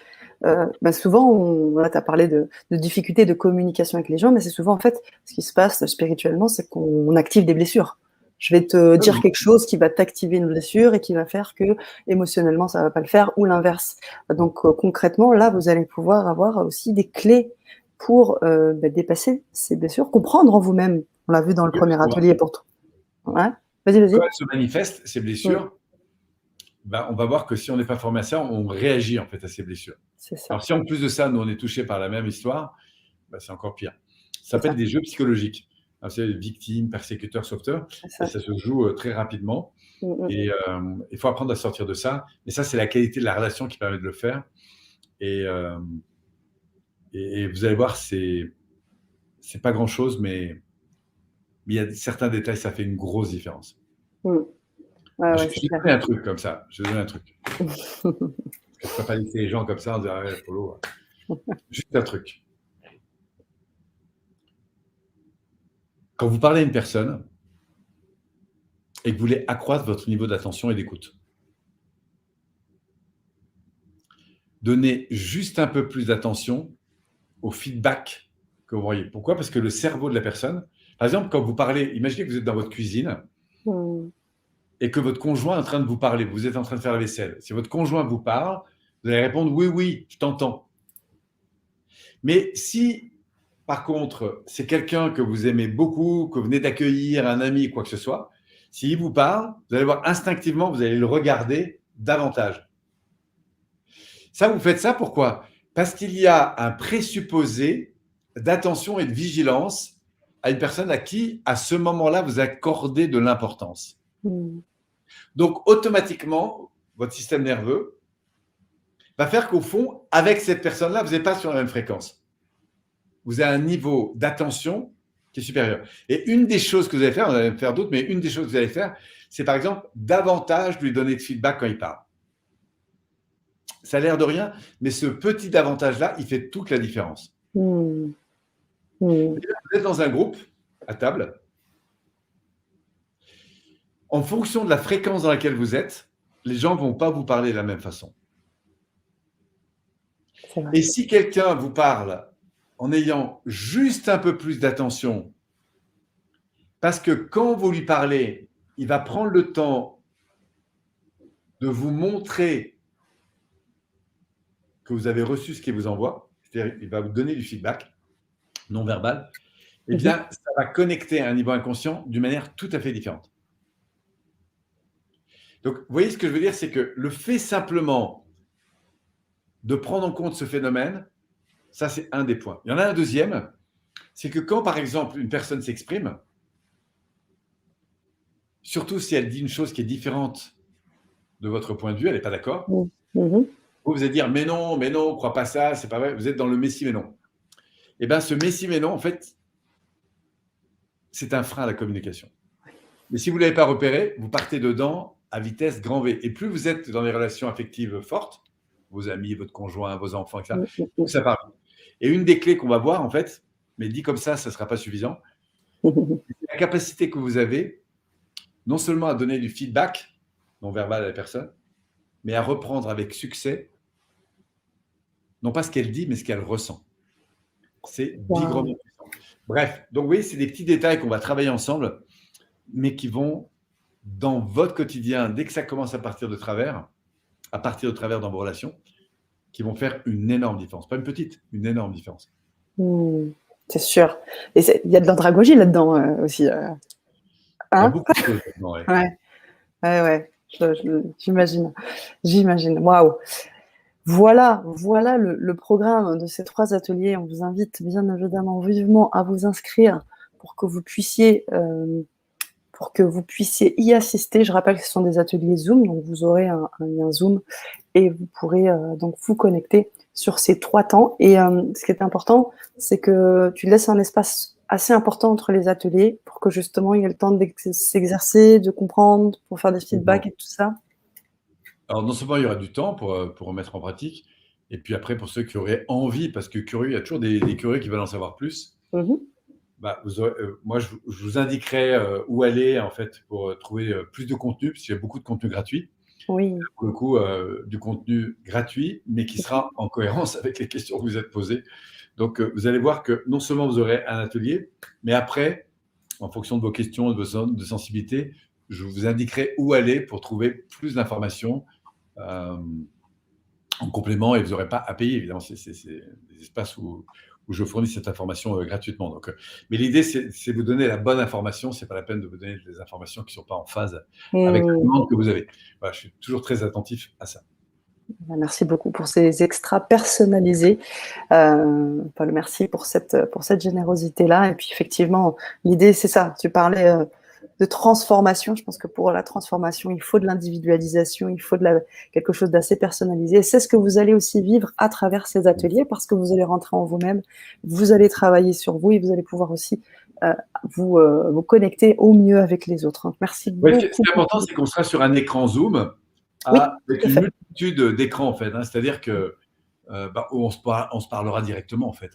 souvent, tu as parlé de difficultés de communication avec les gens, mais c'est souvent en fait, ce qui se passe spirituellement, c'est qu'on active des blessures. Je vais te dire quelque chose qui va t'activer une blessure et qui va faire que émotionnellement ça va pas le faire, ou l'inverse. Donc concrètement, là, vous allez pouvoir avoir aussi des clés pour dépasser ces blessures, comprendre en vous-même. On l'a vu dans le premier atelier pour toi. Ouais. Vas-y. Quand elles se manifestent, ces blessures, on va voir que si on n'est pas formé à ça, on réagit en fait à ces blessures. C'est ça. Alors si en plus de ça, nous on est touché par la même histoire, c'est encore pire. Ça s'appelle des jeux psychologiques. C'est victime, persécuteur, sauveteur. Ça se joue très rapidement. Et il faut apprendre à sortir de ça. Et ça, c'est la qualité de la relation qui permet de le faire. Et vous allez voir, c'est pas grand-chose, mais il y a certains détails, ça fait une grosse différence. Ouais, je vais donner un truc comme ça. Je vais donner un truc. Je ne peux pas laisser les gens comme ça en disant « Polo ». Juste un truc. Quand vous parlez à une personne et que vous voulez accroître votre niveau d'attention et d'écoute, donnez juste un peu plus d'attention au feedback que vous voyez. Pourquoi ? Parce que le cerveau de la personne, par exemple, quand vous parlez, imaginez que vous êtes dans votre cuisine et que votre conjoint est en train de vous parler, vous êtes en train de faire la vaisselle. Si votre conjoint vous parle, vous allez répondre « Oui, oui, je t'entends ». Mais si, par contre, c'est quelqu'un que vous aimez beaucoup, que vous venez d'accueillir, un ami, quoi que ce soit, s'il vous parle, vous allez voir instinctivement, vous allez le regarder davantage. Ça, vous faites ça pourquoi ? Parce qu'il y a un présupposé d'attention et de vigilance à une personne à qui, à ce moment-là, vous accordez de l'importance. Donc, automatiquement, votre système nerveux va faire qu'au fond, avec cette personne-là, vous n'êtes pas sur la même fréquence. Vous avez un niveau d'attention qui est supérieur. Et une des choses que vous allez faire, on va faire d'autres, mais une des choses que vous allez faire, c'est par exemple davantage lui donner de feedback quand il parle. Ça a l'air de rien, mais ce petit avantage-là, il fait toute la différence. Vous êtes dans un groupe, à table. En fonction de la fréquence dans laquelle vous êtes, les gens ne vont pas vous parler de la même façon. Et si quelqu'un vous parle en ayant juste un peu plus d'attention, parce que quand vous lui parlez, il va prendre le temps de vous montrer que vous avez reçu ce qu'il vous envoie, c'est-à-dire il va vous donner du feedback non verbal, eh bien, ça va connecter à un niveau inconscient d'une manière tout à fait différente. Donc, vous voyez ce que je veux dire, c'est que le fait simplement de prendre en compte ce phénomène, ça, c'est un des points. Il y en a un deuxième, c'est que quand, par exemple, une personne s'exprime, surtout si elle dit une chose qui est différente de votre point de vue, elle n'est pas d'accord, vous allez dire « mais non, ne crois pas ça, c'est pas vrai », vous êtes dans le « mais si, mais non ». Eh bien, ce « mais si, mais non », en fait, c'est un frein à la communication. Mais si vous ne l'avez pas repéré, vous partez dedans à vitesse grand V. Et plus vous êtes dans des relations affectives fortes, vos amis, votre conjoint, vos enfants, etc., ça part. Et une des clés qu'on va voir, en fait, mais dit comme ça ne sera pas suffisant, c'est la capacité que vous avez non seulement à donner du feedback non verbal à la personne, mais à reprendre avec succès, non pas ce qu'elle dit, mais ce qu'elle ressent. C'est bigrement Waouh. puissant. Bref, donc oui, c'est des petits détails qu'on va travailler ensemble, mais qui vont, dans votre quotidien, dès que ça commence à partir de travers dans vos relations, qui vont faire une énorme différence. Pas une petite, une énorme différence. C'est sûr. Et il y a de l'andragogie là-dedans aussi. Il y a Hein? beaucoup de choses maintenant, ouais. Ouais, ouais, ouais. J'imagine. J'imagine. Waouh. Voilà le programme de ces 3 ateliers. On vous invite bien évidemment vivement à vous inscrire pour que vous puissiez y assister. Je rappelle que ce sont des ateliers Zoom, donc vous aurez un lien Zoom et vous pourrez donc vous connecter sur ces 3 temps. Et ce qui est important, c'est que tu laisses un espace assez important entre les ateliers pour que justement il y ait le temps de s'exercer, de comprendre, pour faire des feedbacks et tout ça. Alors, non seulement il y aura du temps pour remettre en pratique, et puis après, pour ceux qui auraient envie, parce que curieux, il y a toujours des curieux qui veulent en savoir plus, bah, moi, je vous indiquerai où aller, en fait, pour trouver plus de contenu, parce qu'il y a beaucoup de contenu gratuit. Oui. Pour le coup, du contenu gratuit, mais qui sera en cohérence avec les questions que vous êtes posées. Donc, vous allez voir que non seulement vous aurez un atelier, mais après, en fonction de vos questions, de vos zones de sensibilité, je vous indiquerai où aller pour trouver plus d'informations en complément, et vous n'aurez pas à payer, évidemment. C'est des espaces où je fournis cette information gratuitement. Donc, mais l'idée, c'est vous donner la bonne information. Ce n'est pas la peine de vous donner des informations qui ne sont pas en phase avec la demande que vous avez. Voilà, je suis toujours très attentif à ça. Merci beaucoup pour ces extras personnalisés. Paul, merci pour cette générosité-là. Et puis effectivement, l'idée, c'est ça. Tu parlais de transformation. Je pense que pour la transformation, il faut de l'individualisation, il faut quelque chose d'assez personnalisé. Et c'est ce que vous allez aussi vivre à travers ces ateliers, parce que vous allez rentrer en vous-même, vous allez travailler sur vous et vous allez pouvoir aussi vous connecter au mieux avec les autres. Donc, merci beaucoup. Ouais, ce qui est important, c'est qu'on sera sur un écran Zoom avec une multitude d'écrans, en fait. C'est-à-dire que on se parlera directement, en fait.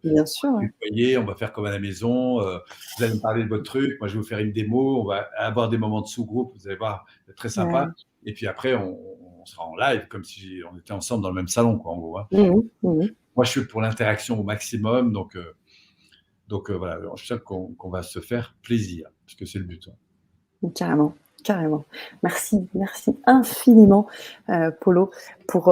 Bien sûr. Vous voyez, on va faire comme à la maison. Vous allez me parler de votre truc. Moi, je vais vous faire une démo. On va avoir des moments de sous-groupe. Vous allez voir, c'est très sympa. Ouais. Et puis après, on sera en live, comme si on était ensemble dans le même salon, quoi, en gros. Moi, je suis pour l'interaction au maximum. Donc voilà, je suis sûr qu'on va se faire plaisir, parce que c'est le but. Carrément, carrément. Merci infiniment, Polo, pour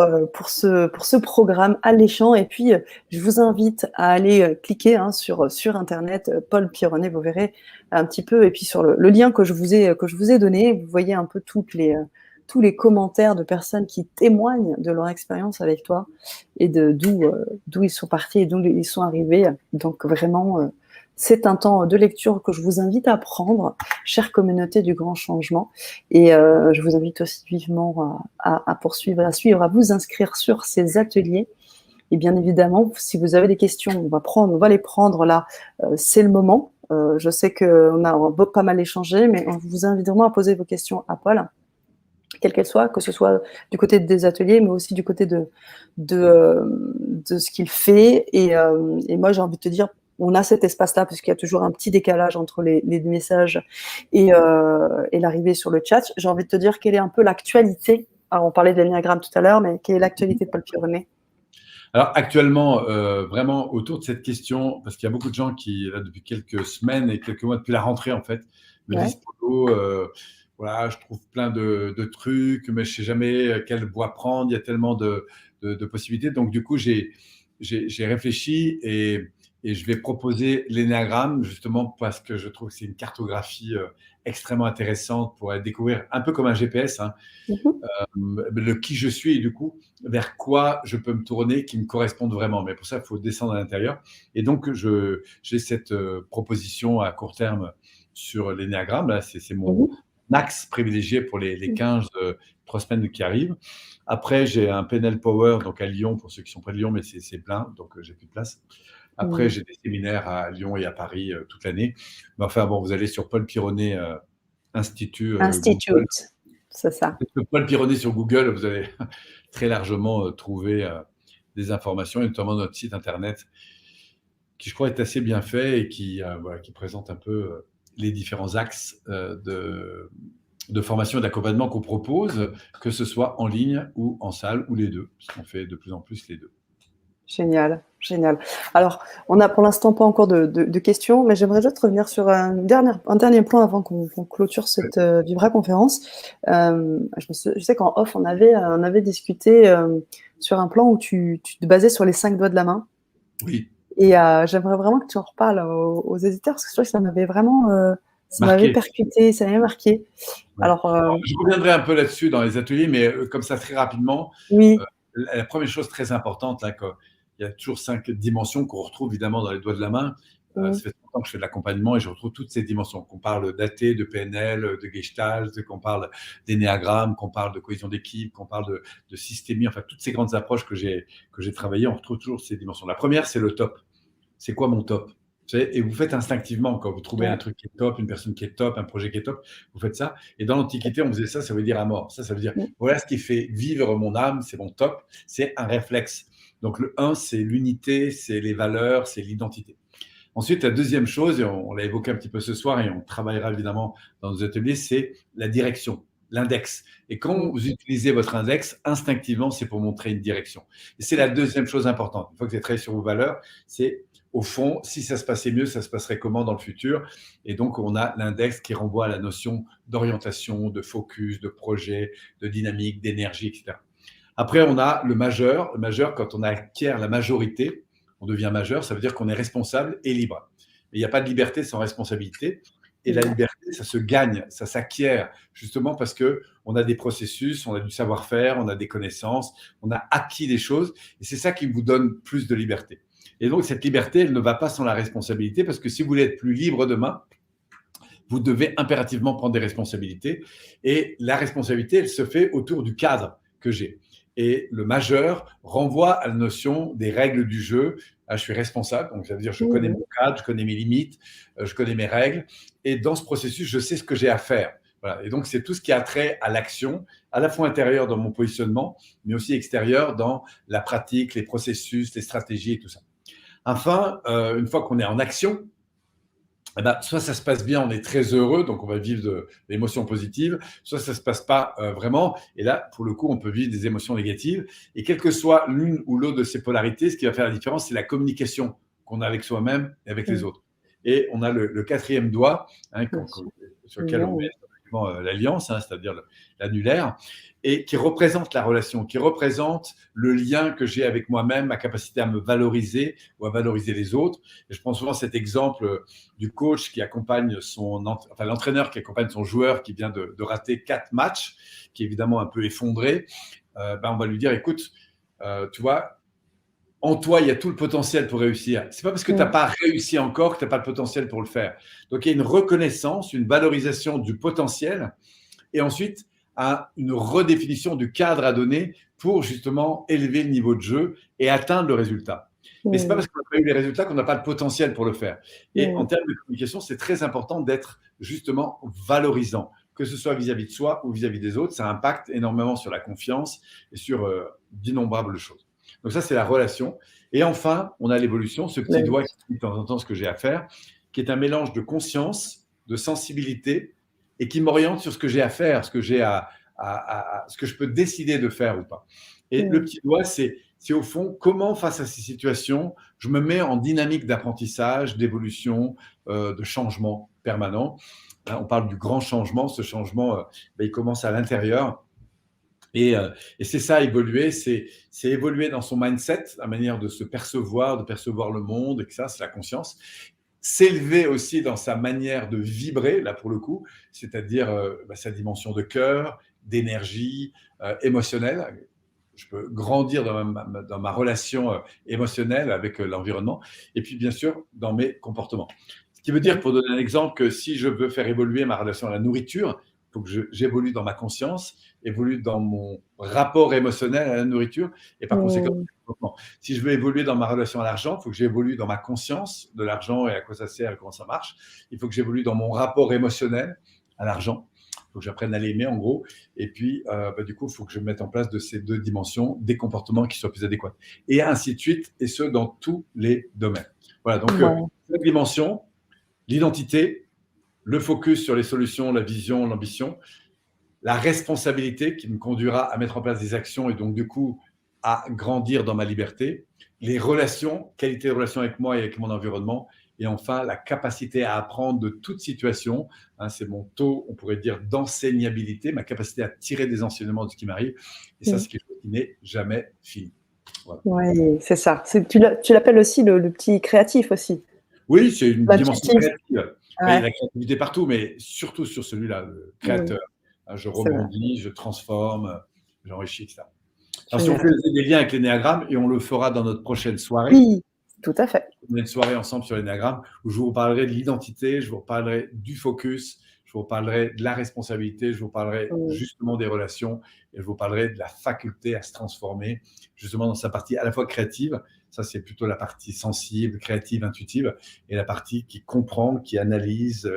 ce programme alléchant. Et puis, je vous invite à aller cliquer sur Internet, Paul Pironnet, vous verrez un petit peu. Et puis sur le lien que je vous ai donné, vous voyez un peu tous les commentaires de personnes qui témoignent de leur expérience avec toi et d'où ils sont partis et d'où ils sont arrivés. Donc vraiment, c'est un temps de lecture que je vous invite à prendre, chère communauté du grand changement. Et je vous invite aussi vivement à poursuivre, à suivre, à vous inscrire sur ces ateliers. Et bien évidemment, si vous avez des questions, on va les prendre là. C'est le moment. Je sais qu'on a pas mal échangé, mais on vous invite vraiment à poser vos questions à Paul, quelle qu'elle soit, que ce soit du côté des ateliers, mais aussi du côté de ce qu'il fait. Et moi, j'ai envie de te dire, on a cet espace-là, parce qu'il y a toujours un petit décalage entre les messages et l'arrivée sur le chat. J'ai envie de te dire quelle est un peu l'actualité. Alors, on parlait de l'énéagramme tout à l'heure, mais quelle est l'actualité de Paul Pironnet? Alors actuellement, vraiment autour de cette question, parce qu'il y a beaucoup de gens qui, là, depuis quelques semaines et quelques mois, depuis la rentrée en fait, me disent Polo, voilà, je trouve plein de trucs, mais je ne sais jamais quelle voie prendre, il y a tellement de possibilités. Donc du coup, j'ai réfléchi et je vais proposer l'énéagramme, justement parce que je trouve que c'est une cartographie extrêmement intéressante pour découvrir, un peu comme un GPS, le qui je suis et du coup, vers quoi je peux me tourner qui me corresponde vraiment. Mais pour ça, il faut descendre à l'intérieur. Et donc, j'ai cette proposition à court terme sur l'énéagramme. Là, c'est mon axe privilégié pour les 15 3 semaines qui arrivent. Après, j'ai un PNL Power donc à Lyon, pour ceux qui sont près de Lyon, mais c'est plein, donc j'ai plus de place. Après, j'ai des séminaires à Lyon et à Paris toute l'année. Mais enfin, bon, vous allez sur Paul Pironnet Institute. C'est ça. Paul Pironnet sur Google, vous allez très largement trouver des informations, et notamment notre site internet, qui je crois est assez bien fait et voilà, qui présente un peu les différents axes de formation et d'accompagnement qu'on propose, que ce soit en ligne ou en salle, ou les deux, parce qu'on fait de plus en plus les deux. Génial, génial. Alors, on n'a pour l'instant pas encore de questions, mais j'aimerais juste revenir sur un dernier point avant qu'on clôture cette Vibra conférence. Je sais qu'en off, on avait discuté sur un plan où tu te basais sur les 5 doigts de la main. Oui. Et j'aimerais vraiment que tu en reparles aux éditeurs, parce que je trouve que ça m'avait vraiment ça m'avait percuté, ça m'avait marqué. Ouais. Alors, je reviendrai un peu là-dessus dans les ateliers, mais comme ça, très rapidement. Oui. La première chose très importante, là, il y a toujours 5 dimensions qu'on retrouve évidemment dans les doigts de la main. Ça fait longtemps que je fais de l'accompagnement et je retrouve toutes ces dimensions. Qu'on parle d'AT, de PNL, de Gestalt, qu'on parle d'énéagramme, qu'on parle de cohésion d'équipe, qu'on parle de systémie, enfin toutes ces grandes approches que j'ai travaillées, on retrouve toujours ces dimensions. La première, c'est le top. C'est quoi mon top? Et vous faites instinctivement, quand vous trouvez un truc qui est top, une personne qui est top, un projet qui est top, vous faites ça. Et dans l'Antiquité, on faisait ça, ça veut dire à mort. Ça veut dire, voilà ce qui fait vivre mon âme, c'est mon top, c'est un réflexe. Donc le 1, c'est l'unité, c'est les valeurs, c'est l'identité. Ensuite, la deuxième chose, et on l'a évoqué un petit peu ce soir, et on travaillera évidemment dans nos ateliers, c'est la direction, l'index. Et quand vous utilisez votre index, instinctivement, c'est pour montrer une direction. Et c'est la deuxième chose importante. Une fois que vous avez travaillé sur vos valeurs, c'est au fond, si ça se passait mieux, ça se passerait comment dans le futur? Et donc, on a l'index qui renvoie à la notion d'orientation, de focus, de projet, de dynamique, d'énergie, etc. Après, on a le majeur. Le majeur, quand on acquiert la majorité, on devient majeur, ça veut dire qu'on est responsable et libre. Mais il n'y a pas de liberté sans responsabilité. Et la liberté, ça se gagne, ça s'acquiert, justement parce qu'on a des processus, on a du savoir-faire, on a des connaissances, on a acquis des choses. Et c'est ça qui vous donne plus de liberté. Et donc, cette liberté, elle ne va pas sans la responsabilité, parce que si vous voulez être plus libre demain, vous devez impérativement prendre des responsabilités. Et la responsabilité, elle se fait autour du cadre que j'ai. Et le majeur renvoie à la notion des règles du jeu. Je suis responsable, donc ça veut dire je connais mon cadre, je connais mes limites, je connais mes règles. Et dans ce processus, je sais ce que j'ai à faire. Voilà. Et donc, c'est tout ce qui a trait à l'action, à la fois intérieur dans mon positionnement, mais aussi extérieur dans la pratique, les processus, les stratégies et tout ça. Enfin, une fois qu'on est en action, eh ben, soit ça se passe bien, on est très heureux, donc on va vivre de l'émotion positive, soit ça ne se passe pas vraiment, et là, pour le coup, on peut vivre des émotions négatives. Et quelle que soit l'une ou l'autre de ces polarités, ce qui va faire la différence, c'est la communication qu'on a avec soi-même et avec les autres. Et on a le quatrième doigt, sur lequel on met l'alliance, c'est-à-dire l'annulaire, et qui représente la relation, qui représente le lien que j'ai avec moi-même, ma capacité à me valoriser ou à valoriser les autres. Et je prends souvent cet exemple du coach qui accompagne l'entraîneur qui accompagne son joueur qui vient de rater 4 matchs, qui est évidemment un peu effondré. On va lui dire, écoute, tu vois, en toi, il y a tout le potentiel pour réussir. C'est pas parce que tu n'as pas réussi encore que tu n'as pas le potentiel pour le faire. Donc, il y a une reconnaissance, une valorisation du potentiel, et ensuite, une redéfinition du cadre à donner pour justement élever le niveau de jeu et atteindre le résultat. Mais ce n'est pas parce qu'on n'a pas eu les résultats qu'on n'a pas le potentiel pour le faire. Et en termes de communication, c'est très important d'être justement valorisant, que ce soit vis-à-vis de soi ou vis-à-vis des autres. Ça impacte énormément sur la confiance et sur d'innombrables choses. Donc ça, c'est la relation. Et enfin, on a l'évolution, ce petit doigt qui dit de temps en temps ce que j'ai à faire, qui est un mélange de conscience, de sensibilité, et qui m'oriente sur ce que j'ai à faire, ce que je peux décider de faire ou pas. Et le petit doigt, c'est au fond comment, face à ces situations, je me mets en dynamique d'apprentissage, d'évolution, de changement permanent. On parle du grand changement. Ce changement, il commence à l'intérieur. Et c'est ça, évoluer, c'est évoluer dans son mindset, la manière de se percevoir, de percevoir le monde, et que ça, c'est la conscience. S'élever aussi dans sa manière de vibrer, là pour le coup, c'est-à-dire sa dimension de cœur, d'énergie, émotionnelle. Je peux grandir dans ma relation émotionnelle avec l'environnement, et puis bien sûr dans mes comportements. Ce qui veut dire, pour donner un exemple, que si je veux faire évoluer ma relation à la nourriture, il faut que j'évolue dans ma conscience, évolue dans mon rapport émotionnel à la nourriture, et par conséquent, si je veux évoluer dans ma relation à l'argent, il faut que j'évolue dans ma conscience de l'argent et à quoi ça sert et comment ça marche. Il faut que j'évolue dans mon rapport émotionnel à l'argent. Il faut que j'apprenne à l'aimer en gros. Et puis, du coup, il faut que je mette en place de ces deux dimensions des comportements qui soient plus adéquats. Et ainsi de suite, et ce, dans tous les domaines. Voilà, donc Ouais. cette dimension, l'identité, le focus sur les solutions, la vision, l'ambition, la responsabilité qui me conduira à mettre en place des actions et donc du coup à grandir dans ma liberté, les relations, qualité de relation avec moi et avec mon environnement, et enfin la capacité à apprendre de toute situation, hein, c'est mon taux, on pourrait dire, d'enseignabilité, ma capacité à tirer des enseignements de ce qui m'arrive, et ça c'est quelque chose qui n'est jamais fini. Voilà. Oui, c'est ça. Tu l'appelles aussi le petit créatif aussi. Oui, c'est une dimension L'intuitif. créative. Il y a la créativité partout, mais surtout sur celui-là, le créateur. Je rebondis, je transforme, j'enrichis, etc. Alors, si on fait des liens avec l'énéagramme, et on le fera dans notre prochaine soirée. Oui, tout à fait. On a une soirée ensemble sur l'énéagramme où je vous parlerai de l'identité, je vous parlerai du focus, je vous parlerai de la responsabilité, je vous parlerai justement des relations et je vous parlerai de la faculté à se transformer justement dans sa partie à la fois créative, ça c'est plutôt la partie sensible, créative, intuitive, et la partie qui comprend, qui analyse.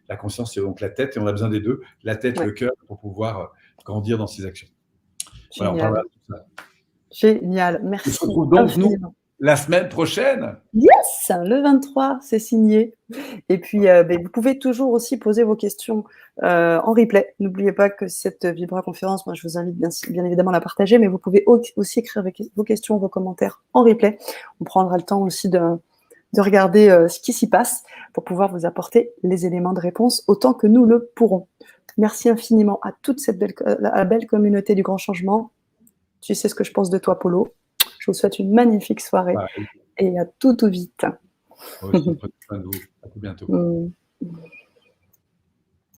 La conscience, c'est donc la tête, et on a besoin des deux, la tête, le cœur, pour pouvoir grandir dans ses actions. Voilà, on parlera de tout ça. Génial, merci. On se retrouve donc, nous, la semaine prochaine. Yes, le 23, c'est signé. Et puis, vous pouvez toujours aussi poser vos questions en replay. N'oubliez pas que cette vibra-conférence, moi, je vous invite bien évidemment à la partager, mais vous pouvez aussi écrire vos questions, vos commentaires en replay. On prendra le temps aussi de regarder ce qui s'y passe pour pouvoir vous apporter les éléments de réponse autant que nous le pourrons. Merci infiniment à toute cette belle communauté du grand changement. Tu sais ce que je pense de toi, Polo. Je vous souhaite une magnifique soirée et à tout vite. Aussi, prenez soin de vous. À tout bientôt.